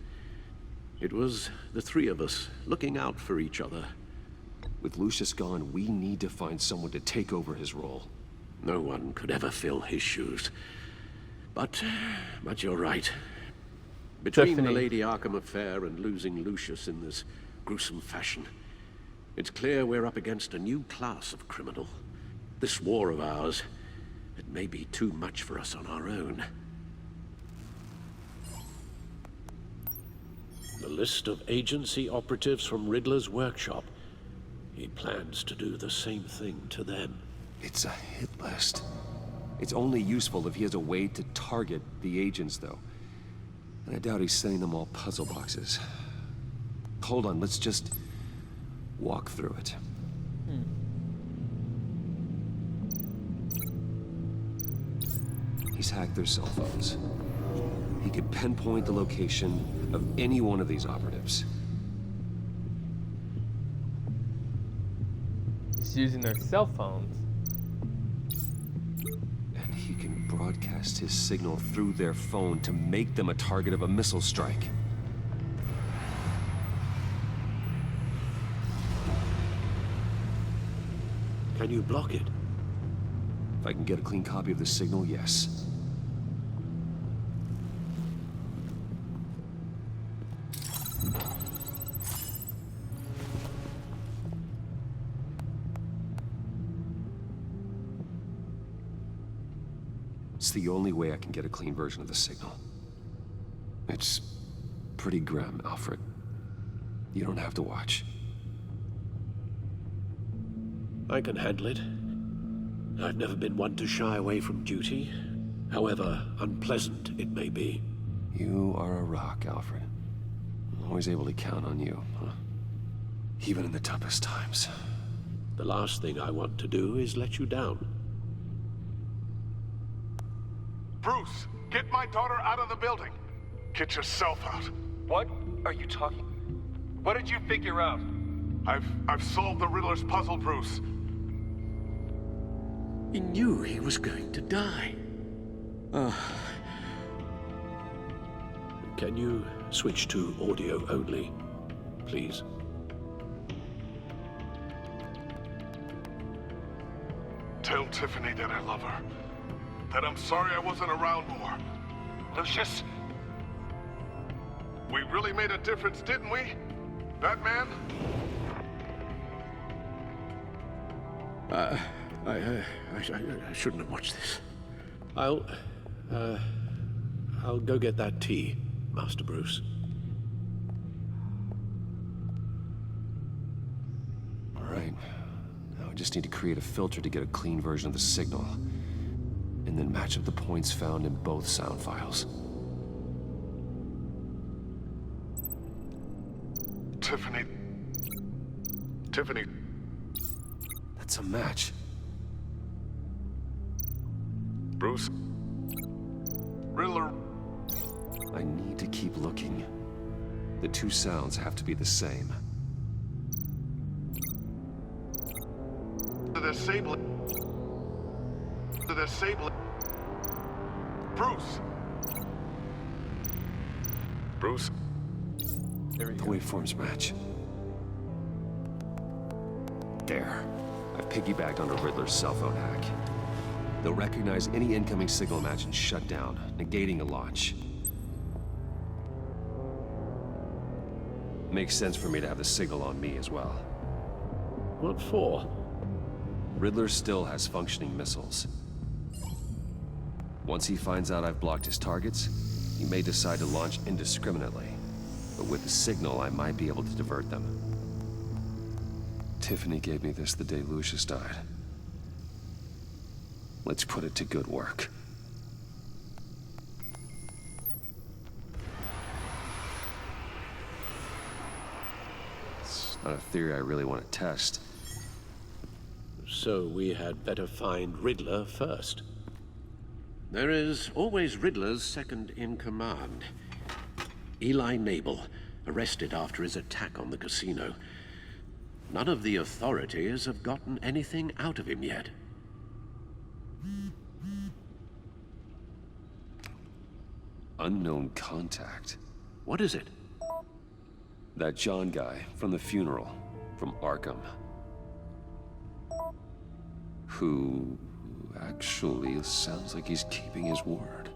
It was the three of us looking out for each other. With Lucius gone, we need to find someone to take over his role. No one could ever fill his shoes. But you're right. Between the Lady Arkham affair and losing Lucius in this gruesome fashion, it's clear we're up against a new class of criminal. This war of ours, it may be too much for us on our own. The list of agency operatives from Riddler's workshop. He plans to do the same thing to them. It's a hit list. It's only useful if he has a way to target the agents, though. And I doubt he's sending them all puzzle boxes. Hold on, let's just walk through it. He's hacked their cell phones. He could pinpoint the location of any one of these operatives. He's using their cell phones. And he can broadcast his signal through their phone to make them a target of a missile strike. Can you block it? If I can get a clean copy of the signal, yes. It's the only way I can get a clean version of the signal. It's pretty grim, Alfred. You don't have to watch. I can handle it. I've never been one to shy away from duty, however unpleasant it may be. You are a rock, Alfred. I'm always able to count on you, huh? Even in the toughest times. The last thing I want to do is let you down. Bruce, get my daughter out of the building. Get yourself out. What are you talking? What did you figure out? I've solved the Riddler's puzzle, Bruce. He knew he was going to die. Can you switch to audio only, please? Tell Tiffany that I love her. That I'm sorry I wasn't around more. Lucius? We really made a difference, didn't we? Batman? I shouldn't have watched this. I'll go get that tea, Master Bruce. All right. Now I just need to create a filter to get a clean version of the signal. And then match up the points found in both sound files. Tiffany. That's a match. Bruce. Riddler. I need to keep looking. The two sounds have to be the same. The disabling. Bruce. Bruce. The waveforms match. There. I've piggybacked onto Riddler's cell phone hack. They'll recognize any incoming signal match and shut down, negating a launch. Makes sense for me to have the signal on me as well. What for? Riddler still has functioning missiles. Once he finds out I've blocked his targets, he may decide to launch indiscriminately. But with the signal, I might be able to divert them. Tiffany gave me this the day Lucius died. Let's put it to good work. It's not a theory I really want to test. So we had better find Riddler first. There is always Riddler's second in command. Eli Nabel, arrested after his attack on the casino. None of the authorities have gotten anything out of him yet. Unknown contact. What is it? That John guy from the funeral, from Arkham. Who actually sounds like he's keeping his word.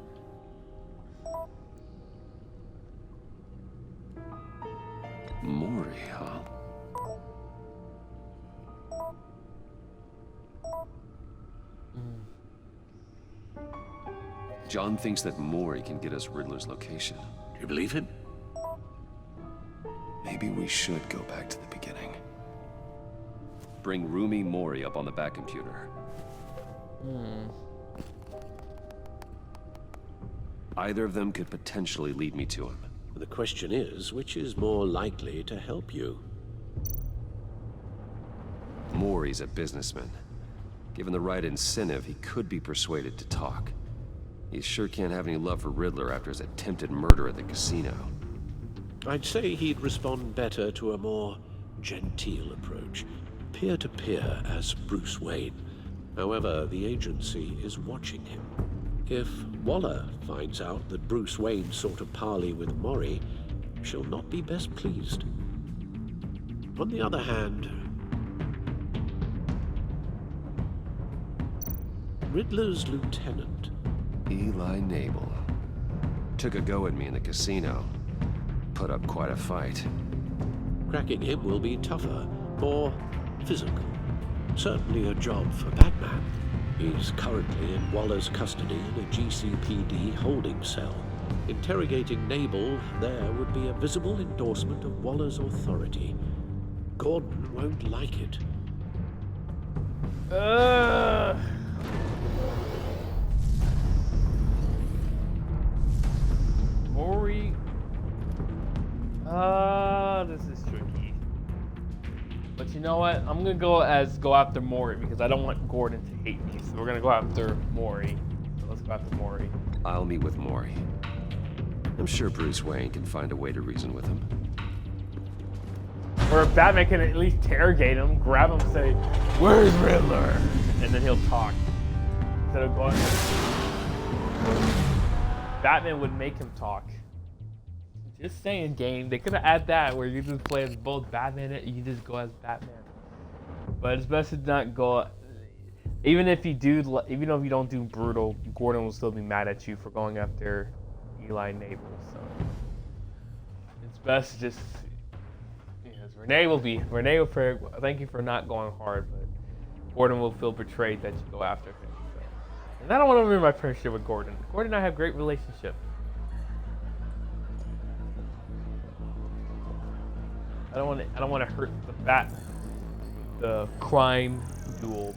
Mori, huh? John thinks that Mori can get us Riddler's location. Do you believe him? Maybe we should go back to the beginning. Bring Rumi Mori up on the back computer. Either of them could potentially lead me to him. The question is, which is more likely to help you? Mori's a businessman. Given the right incentive, he could be persuaded to talk. He sure can't have any love for Riddler after his attempted murder at the casino. I'd say he'd respond better to a more genteel approach, peer-to-peer as Bruce Wayne. However, the agency is watching him. If Waller finds out that Bruce Wayne sought a parley with Mori, she'll not be best pleased. On the other hand, Riddler's lieutenant, Eli Nabel, took a go at me in the casino. Put up quite a fight. Cracking him will be tougher, more physical. Certainly a job for Batman. He's currently in Waller's custody in a GCPD holding cell. Interrogating Nabel there would be a visible endorsement of Waller's authority. Gordon won't like it. Mori. This is tricky. But you know what? I'm gonna go after Mori because I don't want Gordon to hate me. So we're gonna go after Mori. So let's go after Mori. I'll meet with Mori. I'm sure Bruce Wayne can find a way to reason with him. Or Batman can at least interrogate him, grab him, say, "Where's Riddler?" And then he'll talk. Instead of going. Batman would make him talk. Just saying, game. They could have added that where you just play as both Batman and you just go as Batman. But it's best to not go. Even if you don't do brutal, Gordon will still be mad at you for going after Eli Nabel. So it's best to just. Renee will thank you for not going hard, but Gordon will feel betrayed that you go after him. So. And I don't want to ruin my friendship with Gordon. Gordon and I have a great relationship. I don't want to hurt the crime duel.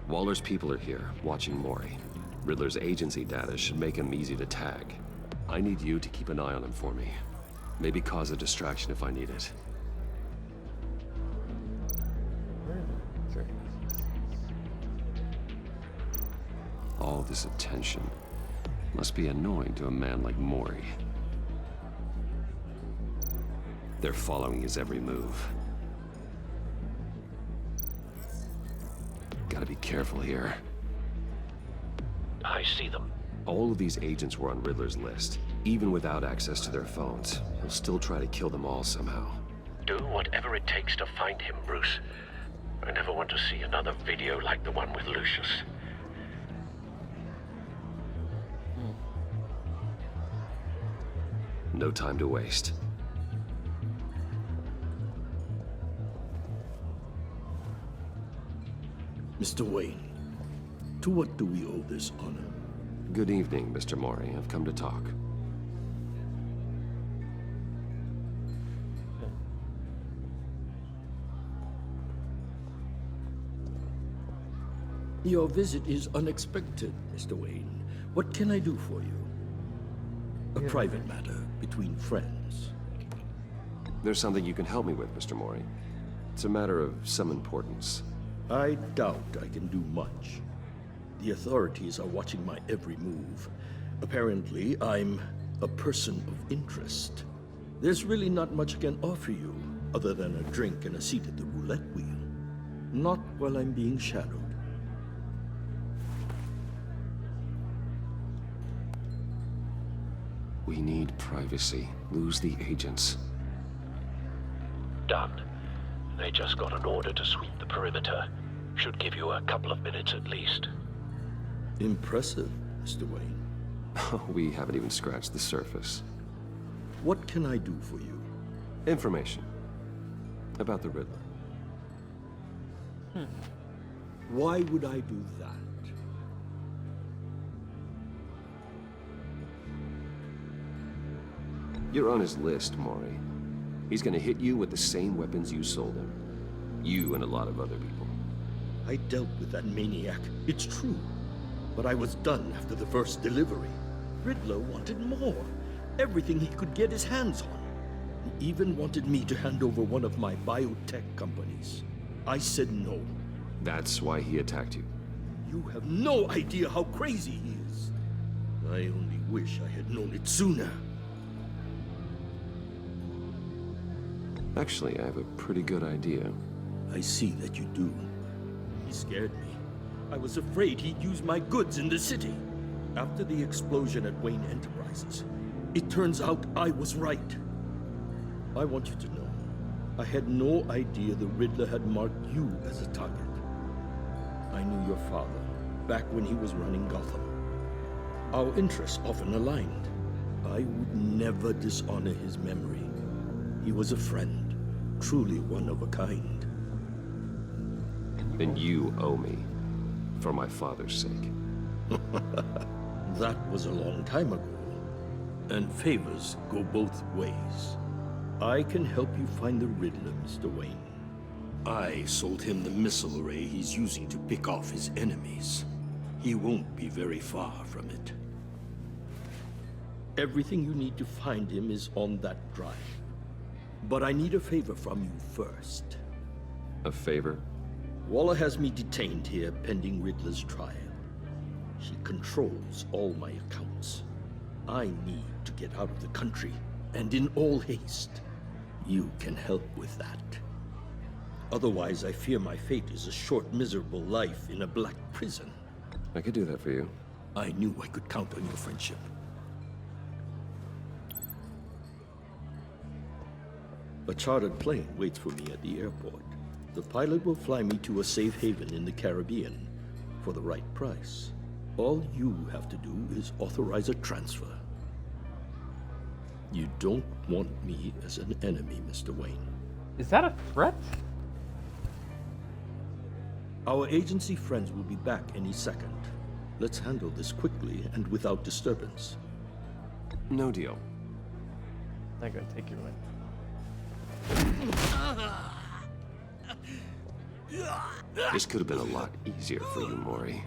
Waller's people are here, watching Mori. Riddler's agency data should make him easy to tag. I need you to keep an eye on him for me. Maybe cause a distraction if I need it. All this attention must be annoying to a man like Mori. They're following his every move. Gotta be careful here. I see them. All of these agents were on Riddler's list. Even without access to their phones, he'll still try to kill them all somehow. Do whatever it takes to find him, Bruce. I never want to see another video like the one with Lucius. No time to waste. Mr. Wayne, to what do we owe this honor? Good evening, Mr. Mori. I've come to talk. Your visit is unexpected, Mr. Wayne. What can I do for you? A private matter between friends. There's something you can help me with, Mr. Mori. It's a matter of some importance. I doubt I can do much. The authorities are watching my every move. Apparently, I'm a person of interest. There's really not much I can offer you, other than a drink and a seat at the roulette wheel. Not while I'm being shadowed. We need privacy. Lose the agents. Done. They just got an order to sweep the perimeter. Should give you a couple of minutes at least. Impressive, Mr. Wayne. We haven't even scratched the surface. What can I do for you? Information. About the Riddler. Why would I do that? You're on his list, Maury. He's gonna hit you with the same weapons you sold him. You and a lot of other people. I dealt with that maniac, it's true. But I was done after the first delivery. Riddler wanted more. Everything he could get his hands on. He even wanted me to hand over one of my biotech companies. I said no. That's why he attacked you. You have no idea how crazy he is. I only wish I had known it sooner. Actually, I have a pretty good idea. I see that you do. He scared me. I was afraid he'd use my goods in the city. After the explosion at Wayne Enterprises, it turns out I was right. I want you to know, I had no idea the Riddler had marked you as a target. I knew your father back when he was running Gotham. Our interests often aligned. I would never dishonor his memory. He was a friend, truly one of a kind. And you owe me, for my father's sake. That was a long time ago, and favors go both ways. I can help you find the Riddler, Mr. Wayne. I sold him the missile array he's using to pick off his enemies. He won't be very far from it. Everything you need to find him is on that drive. But I need a favor from you first. A favor? Waller has me detained here pending Riddler's trial. She controls all my accounts. I need to get out of the country, and in all haste. You can help with that. Otherwise, I fear my fate is a short, miserable life in a black prison. I could do that for you. I knew I could count on your friendship. A chartered plane waits for me at the airport. The pilot will fly me to a safe haven in the Caribbean for the right price. All you have to do is authorize a transfer. You don't want me as an enemy, Mr. Wayne. Is that a threat? Our agency friends will be back any second. Let's handle this quickly and without disturbance. No deal. I'm gonna take your win. This could have been a lot easier for you, Maury.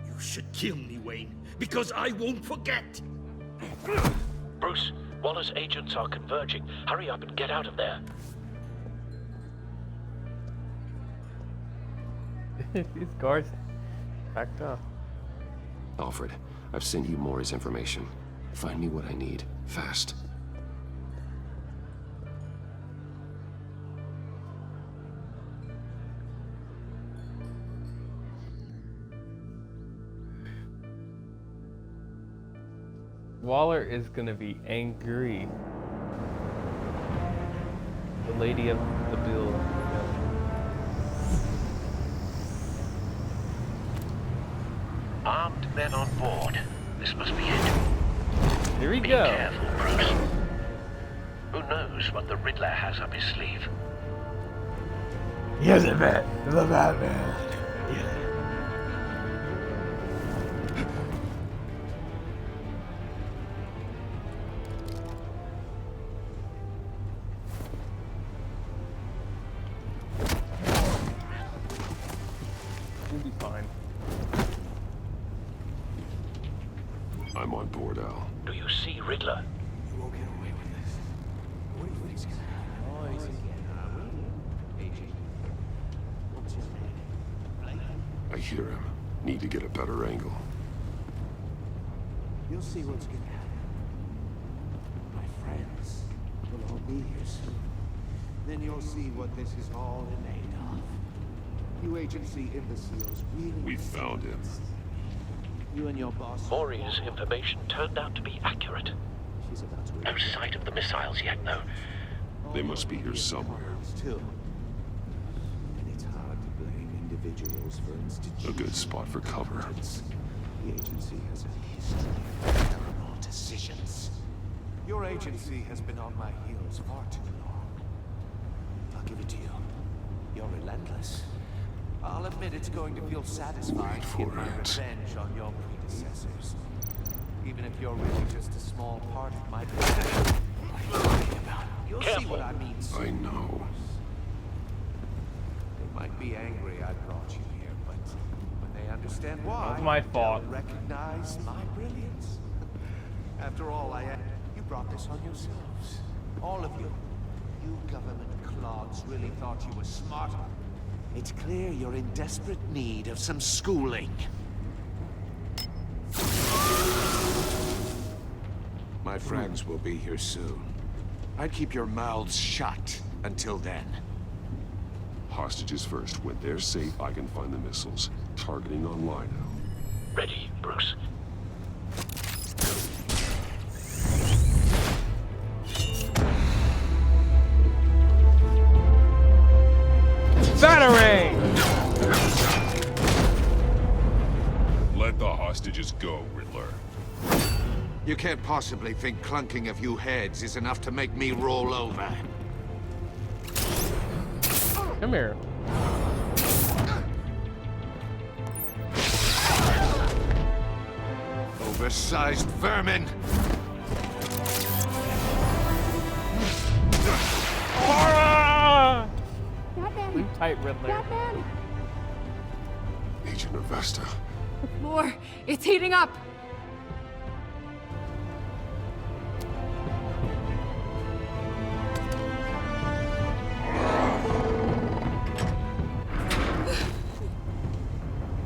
You should kill me, Wayne, because I won't forget! Bruce, Waller's agents are converging. Hurry up and get out of there. These guards backed up. Alfred, I've sent you Maury's information. Find me what I need, fast. Waller is gonna be angry. The lady of the bill. Armed men on board. This must be it. Here we Be go. careful, Bruce. Who knows what the Riddler has up his sleeve? Here's the bat. The Batman. We'll be fine. I'm on board, Al. Do you see Riddler? You won't get away with this. What do you think's gonna happen? I hear him. Need to get a better angle. You'll see what's gonna happen. My friends will all be here soon. Then you'll see what this is all in aid of. You agency imbeciles really... We found him. You and your boss... Maury's information turned out to be accurate. She's about to... No sight of the missiles yet, though. They must be here somewhere. Too. And it's hard to blame individuals for institutions. A good spot for cover. The agency has a history of terrible decisions. Your agency has been on my heels far too long. I'll give it to you. You're relentless. I'll admit it's going to feel satisfying to get my revenge on your predecessors. Even if you're really just a small part of my plan. You'll see what I mean soon. I know. They might be angry I brought you here, but when they understand why, That's my fault. they'll recognize my brilliance. After all, you brought this on yourselves. All of you. You government clods really thought you were smart. It's clear you're in desperate need of some schooling. My friends will be here soon. I'd keep your mouths shut until then. Hostages first. When they're safe, I can find the missiles. Targeting on Lino. Ready, Bruce. Battering! Let the hostages go, Riddler. You can't possibly think clunking a few heads is enough to make me roll over. Come here. Oversized vermin! Sleep tight, Riddler. Batman! Agent Avesta. The floor, it's heating up.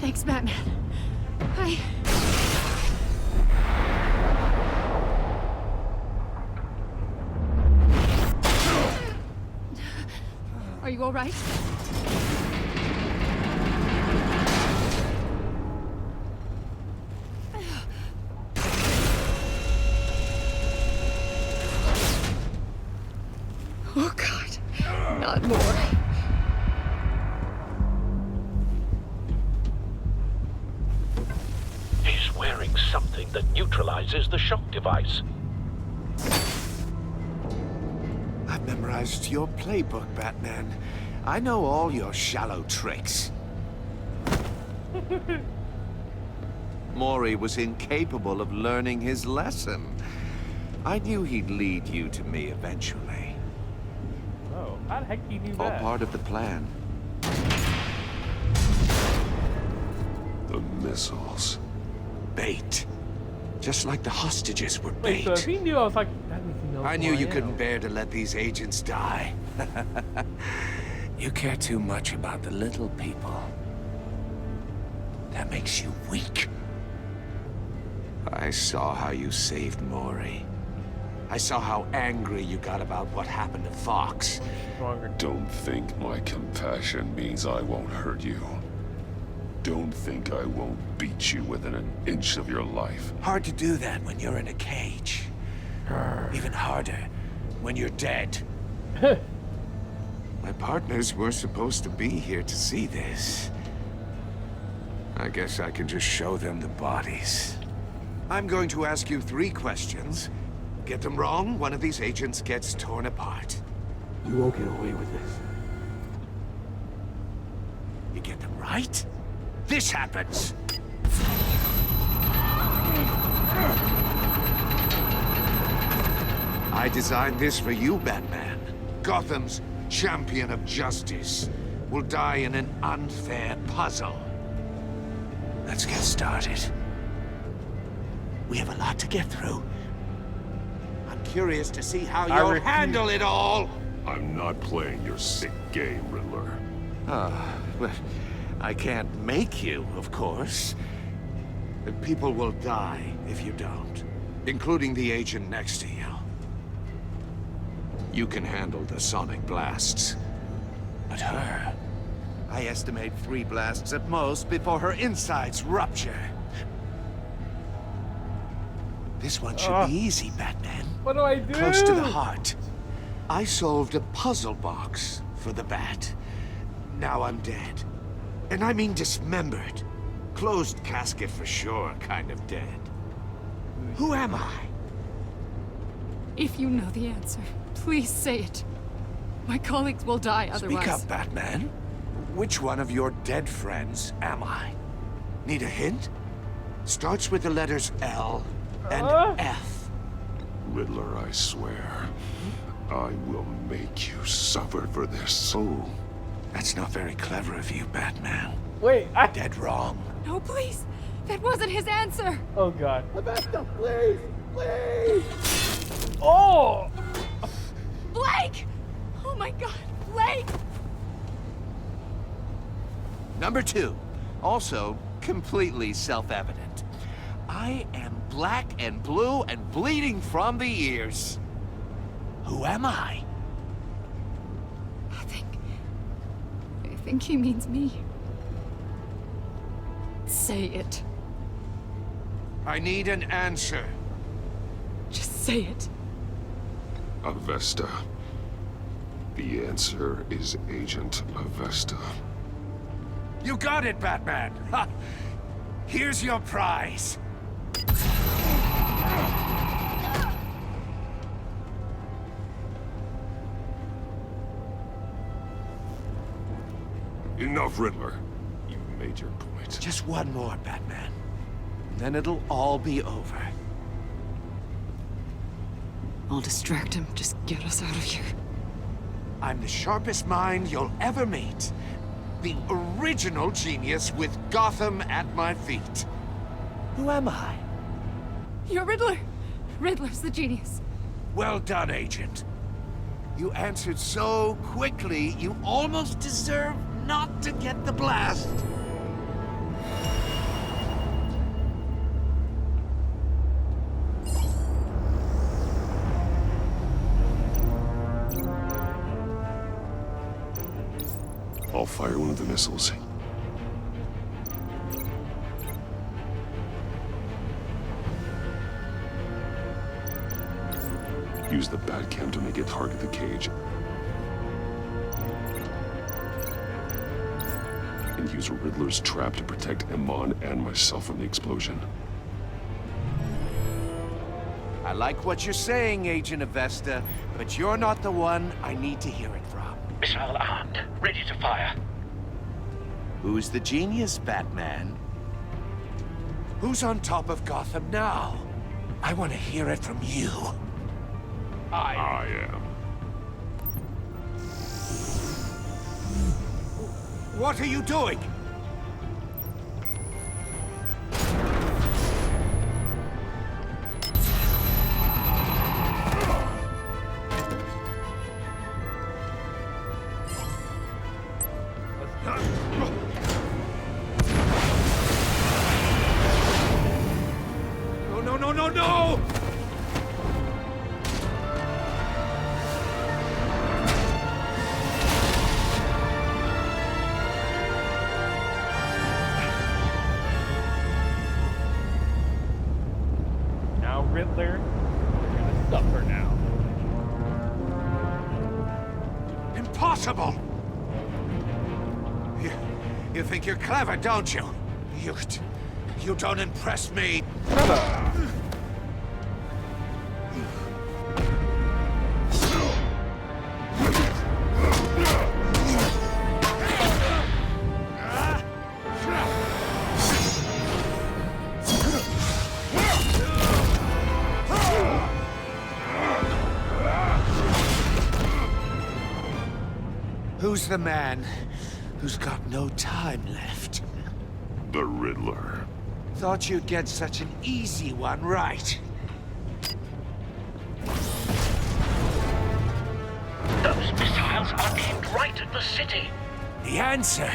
Thanks, Batman. Are you all right? Oh, God. Not more. He's wearing something that neutralizes the shock device. I've memorized your playbook, Batman. I know all your shallow tricks. Maury was incapable of learning his lesson. I knew he'd lead you to me eventually. Oh, how the heck do you do All that? part of the plan. The missiles. Bait. Just like the hostages were bait. Wait, so if he knew, I was like, that means he knows I knew who you am. couldn't bear to let these agents die. You care too much about the little people. That makes you weak. I saw how you saved Maury. I saw how angry you got about what happened to Fox. Don't think my compassion means I won't hurt you. Don't think I won't beat you within an inch of your life. Hard to do that when you're in a cage. Even harder when you're dead. My partners were supposed to be here to see this. I guess I can just show them the bodies. I'm going to ask you 3 questions. Get them wrong, one of these agents gets torn apart. You won't get away with this. You get them right, this happens. I designed this for you, Batman. Gotham's champion of justice will die in an unfair puzzle. Let's get started. We have a lot to get through. I'm curious to see how you'll handle it all. I'm not playing your sick game, Riddler. Well, I can't make you, of course. People will die if you don't, including the agent next to you. You can handle the sonic blasts. But her, I estimate 3 blasts at most before her insides rupture. This one should be easy, Batman. What do I do? Close to the heart. I solved a puzzle box for the Bat. Now I'm dead. And I mean dismembered. Closed casket for sure, kind of dead. Who am I? If you know the answer, please say it. My colleagues will die otherwise. Speak up, Batman. Which one of your dead friends am I? Need a hint? Starts with the letters L and F. Riddler, I swear, I will make you suffer for this. Oh, that's not very clever of you, Batman. Wait, Dead wrong. No, please. That wasn't his answer. Oh, God. Rebecca, please, please. Oh! Blake! Oh, my God. Blake! Number 2, also completely self-evident. I am black and blue and bleeding from the ears. Who am I? I think he means me. Say it. I need an answer. Just say it. Avesta. The answer is Agent Avesta. You got it, Batman. Ha. Here's your prize. Enough, Riddler. You made your point. Just one more, Batman. Then it'll all be over. I'll distract him. Just get us out of here. I'm the sharpest mind you'll ever meet. The original genius with Gotham at my feet. Who am I? You're Riddler. Riddler's the genius. Well done, Agent. You answered so quickly, you almost deserve not to get the blast. I'll fire one of the missiles. Use the Batcam to make it target the cage. And use Riddler's trap to protect Iman and myself from the explosion. I like what you're saying, Agent Avesta, but you're not the one I need to hear it from. Missile armed, ready to fire. Who's the genius, Batman? Who's on top of Gotham now? I want to hear it from you. I am. What are you doing? No! Now, Riddler, you're gonna suffer now. Impossible! You think you're clever, don't you? You don't impress me. Who's the man who's got no time left? The Riddler. Thought you'd get such an easy one right. Those missiles are aimed right at the city. The answer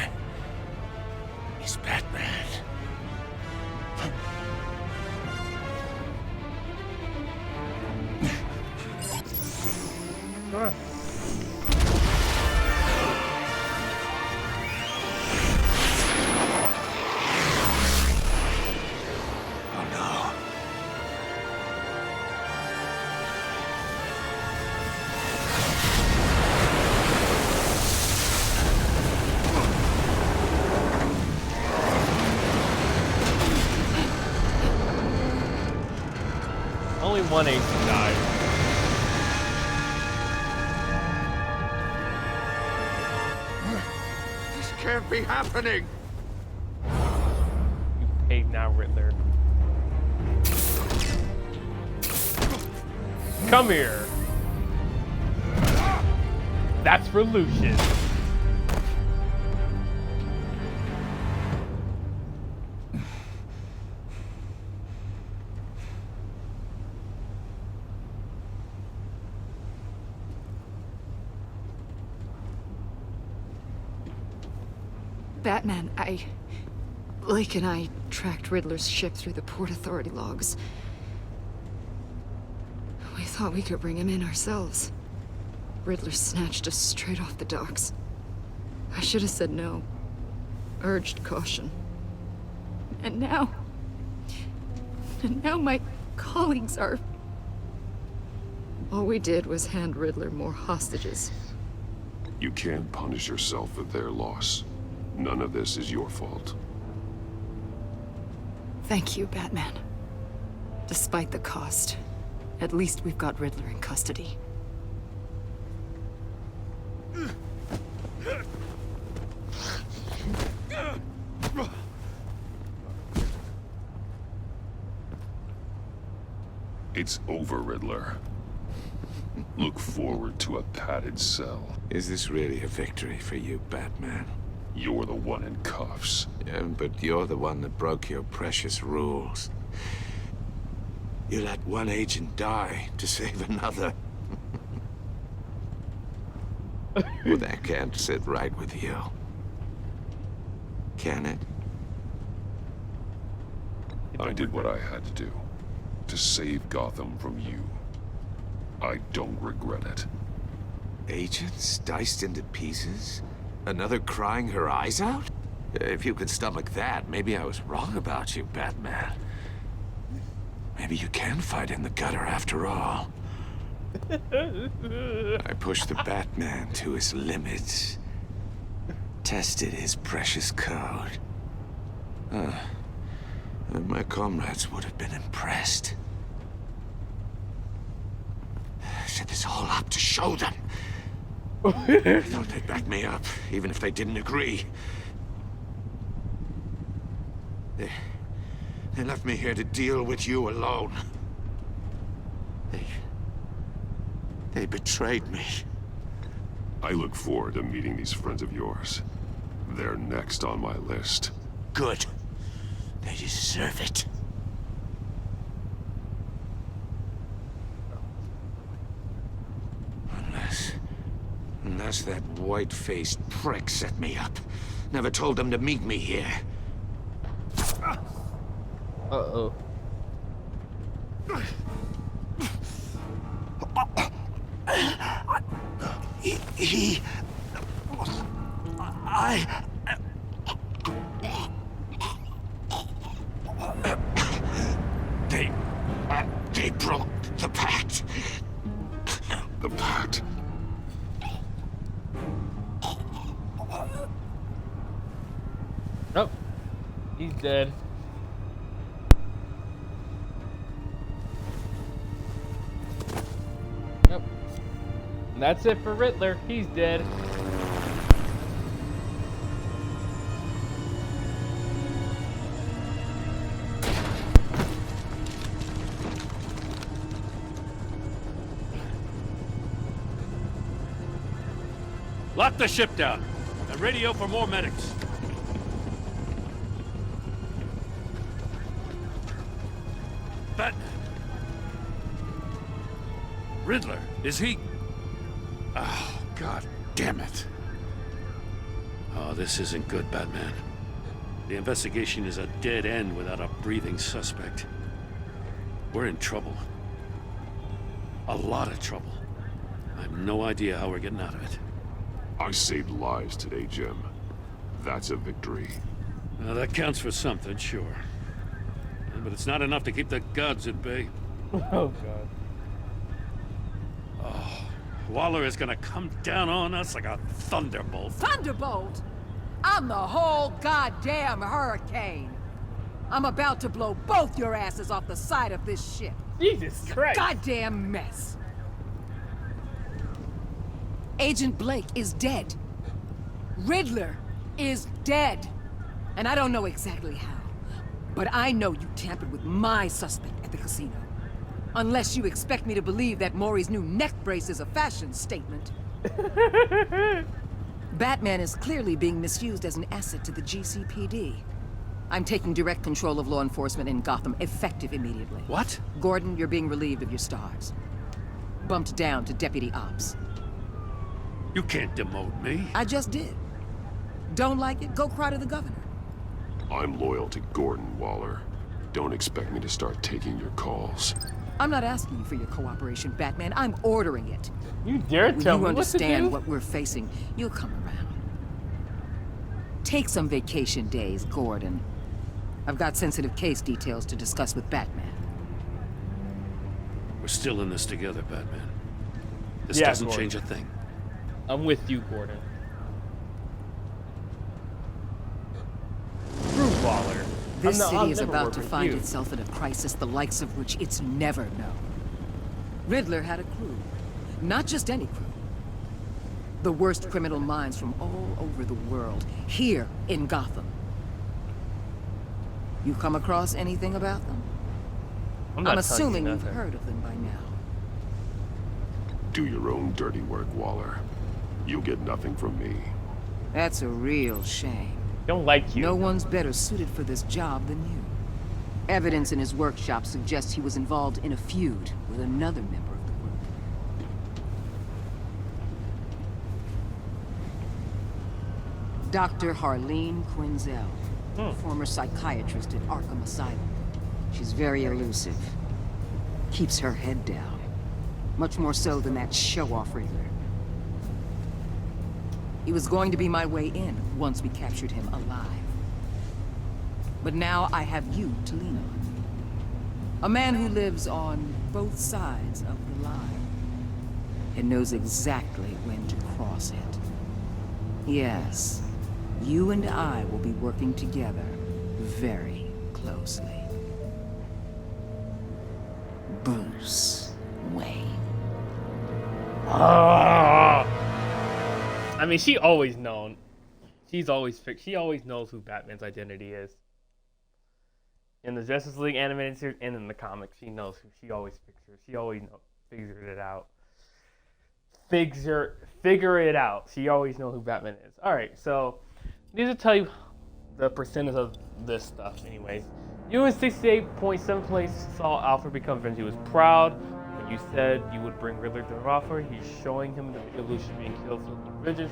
is Batman. Only one agent died. This can't be happening. You paid now, Riddler. Come here. That's for Lucius. Batman, Blake and I tracked Riddler's ship through the Port Authority logs. We thought we could bring him in ourselves. Riddler snatched us straight off the docks. I should have said no. Urged caution. And now my colleagues are... All we did was hand Riddler more hostages. You can't punish yourself for their loss. None of this is your fault. Thank you, Batman. Despite the cost, at least we've got Riddler in custody. It's over, Riddler. Look forward to a padded cell. Is this really a victory for you, Batman? You're the one in cuffs. Yeah, but you're the one that broke your precious rules. You let one agent die to save another. Well, that can't sit right with you. Can it? I did what I had to do. To save Gotham from you. I don't regret it. Agents diced into pieces? Another crying her eyes out? If you could stomach that, maybe I was wrong about you, Batman. Maybe you can fight in the gutter after all. I pushed the Batman to his limits. Tested his precious code. My comrades would have been impressed. Set this all up to show them. I thought they'd back me up, even if they didn't agree. They left me here to deal with you alone. They betrayed me. I look forward to meeting these friends of yours. They're next on my list. Good. They deserve it. Unless that white-faced prick set me up. Never told them to meet me here. Uh-oh. They broke the pact. The pact? Oh, he's dead. Yep. And that's it for Riddler. He's dead. Lock the ship down and radio for more medics. Batman. Riddler, is he? Oh, God damn it. Oh, this isn't good, Batman. The investigation is a dead end without a breathing suspect. We're in trouble. A lot of trouble. I have no idea how we're getting out of it. I saved lives today, Jim. That's a victory. Well, that counts for something, sure. But it's not enough to keep the gods at bay. Oh, God. Oh, Waller is gonna come down on us like a thunderbolt. Thunderbolt? I'm the whole goddamn hurricane. I'm about to blow both your asses off the side of this ship. Jesus Christ. Goddamn mess. Agent Blake is dead. Riddler is dead. And I don't know exactly how, but I know you tampered with my suspect at the casino. Unless you expect me to believe that Maury's new neck brace is a fashion statement. Batman is clearly being misused as an asset to the GCPD. I'm taking direct control of law enforcement in Gotham, effective immediately. What? Gordon, you're being relieved of your stars. Bumped down to Deputy Ops. You can't demote me. I just did. Don't like it? Go cry to the governor. I'm loyal to Gordon, Waller. Don't expect me to start taking your calls. I'm not asking you for your cooperation, Batman. I'm ordering it. You dare tell me When you understand what what we're facing, you'll come around. Take some vacation days, Gordon. I've got sensitive case details to discuss with Batman. We're still in this together, Batman. This Yeah, doesn't Gordon. change a thing. I'm with you, Gordon. True Waller. This I'll city is never about work to with find you. itself in a crisis the likes of which it's never known. Riddler had a crew. Not just any crew. The worst criminal minds from all over the world, here in Gotham. You come across anything about them? I'm not assuming telling you you've nothing. heard of them by now. Do your own dirty work, Waller. You'll get nothing from me. That's a real shame. Don't like you. No one's better suited for this job than you. Evidence in his workshop suggests he was involved in a feud with another member of the group. Dr. Harleen Quinzel, former psychiatrist at Arkham Asylum. She's very elusive. Keeps her head down. Much more so than that show-off Riddler. He was going to be my way in once we captured him alive. But now I have you to lean on. A man who lives on both sides of the line and knows exactly when to cross it. Yes, you and I will be working together very closely. Bruce Wayne. I mean, she always known. She always knows who Batman's identity is. In the Justice League animated series and in the comics, she knows who she always pictures. She always figured it out. Figure it out. She always knows who Batman is. All right, so these will tell you the percentage of this stuff. Anyways, you in 68.7 place saw Alfred become Avenged. He was proud. You said you would bring Riddler to the offer. He's showing him the illusion being killed through the bridges.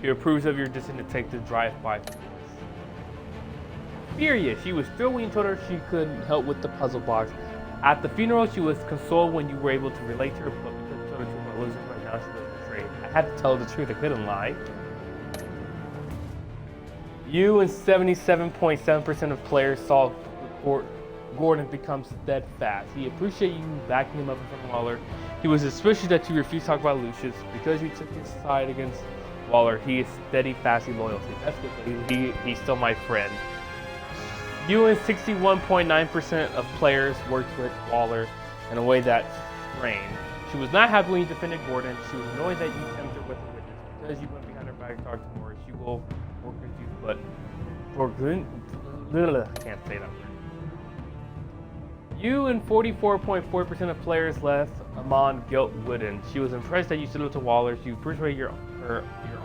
He approves of your decision to take the drive-by. Furious, she was thrilled when you told her she couldn't help with the puzzle box. At the funeral, she was consoled when you were able to relate to her, but because you told her the truth about losing right now, she was betrayed. I had to tell her the truth, I couldn't lie. You and 77.7% of players saw Gordon become steadfast. He appreciated you backing him up in front of Waller. He was suspicious that you refused to talk about Lucius. Because you took his side against Waller, he is steadfast loyalty. That's good. He's still my friend. You and 61.9% of players worked with Waller in a way that strained. She was not happy when you defended Gordon. She was annoyed that you tempted her with a witness. Because you went behind her back and talked to Morris, she will work with you, but for good, I can't say that word. You and 44.4% of players left Amon guilt wooden. She was impressed that you stood up to Waller. She appreciated your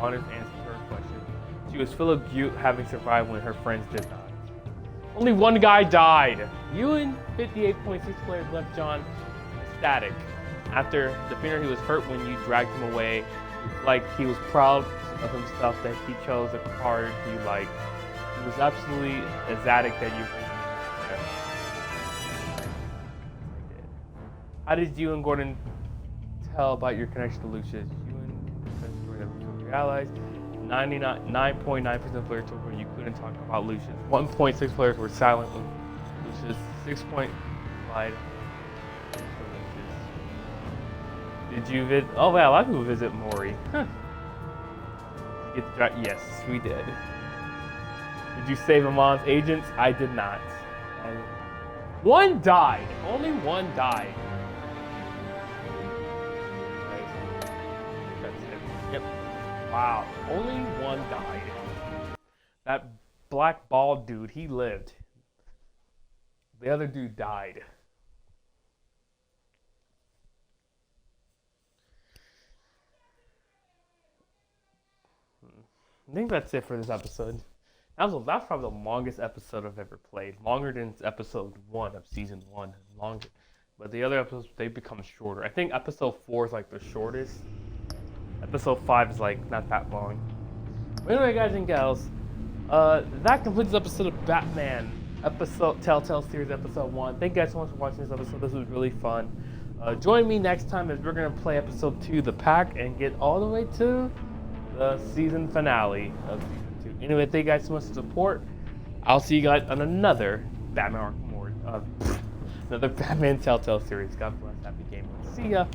honest answer to her question. She was full of guilt having survived when her friends did not. Only one guy died. You and 58.6 players left John ecstatic. After the funeral, he was hurt when you dragged him away. Like he was proud of himself that he chose a card he liked. He was absolutely ecstatic that you. How did you and Gordon tell about your connection to Lucius? You and Gordon killed your allies. 99.9% of players told you couldn't talk about Lucius. 1.6 players were silent with Lucius. 6.5 lied to Lucius. Did you visit? Oh wow, a lot of people visit Maury. Huh. Did you get the drive? Yes, we did. Did you save Amon's agents? I did not. And one died. Only one died. That's it. Yep. Wow. Only one died. That black bald dude, he lived. The other dude died. I think that's it for this episode. That's probably the longest episode I've ever played. Longer than episode 1 of season 1. Longer. But the other episodes, they become shorter. I think episode 4 is like the shortest. Episode 5 is like not that long. But anyway, guys and gals, that completes the episode of Batman, Telltale series episode 1. Thank you guys so much for watching this episode. This was really fun. Join me next time as we're going to play episode 2, The Pack, and get all the way to the season finale of season 2. Anyway, thank you guys so much for the support. I'll see you guys on another Batman Arkham another Batman Telltale series. God bless. Happy gaming. See ya.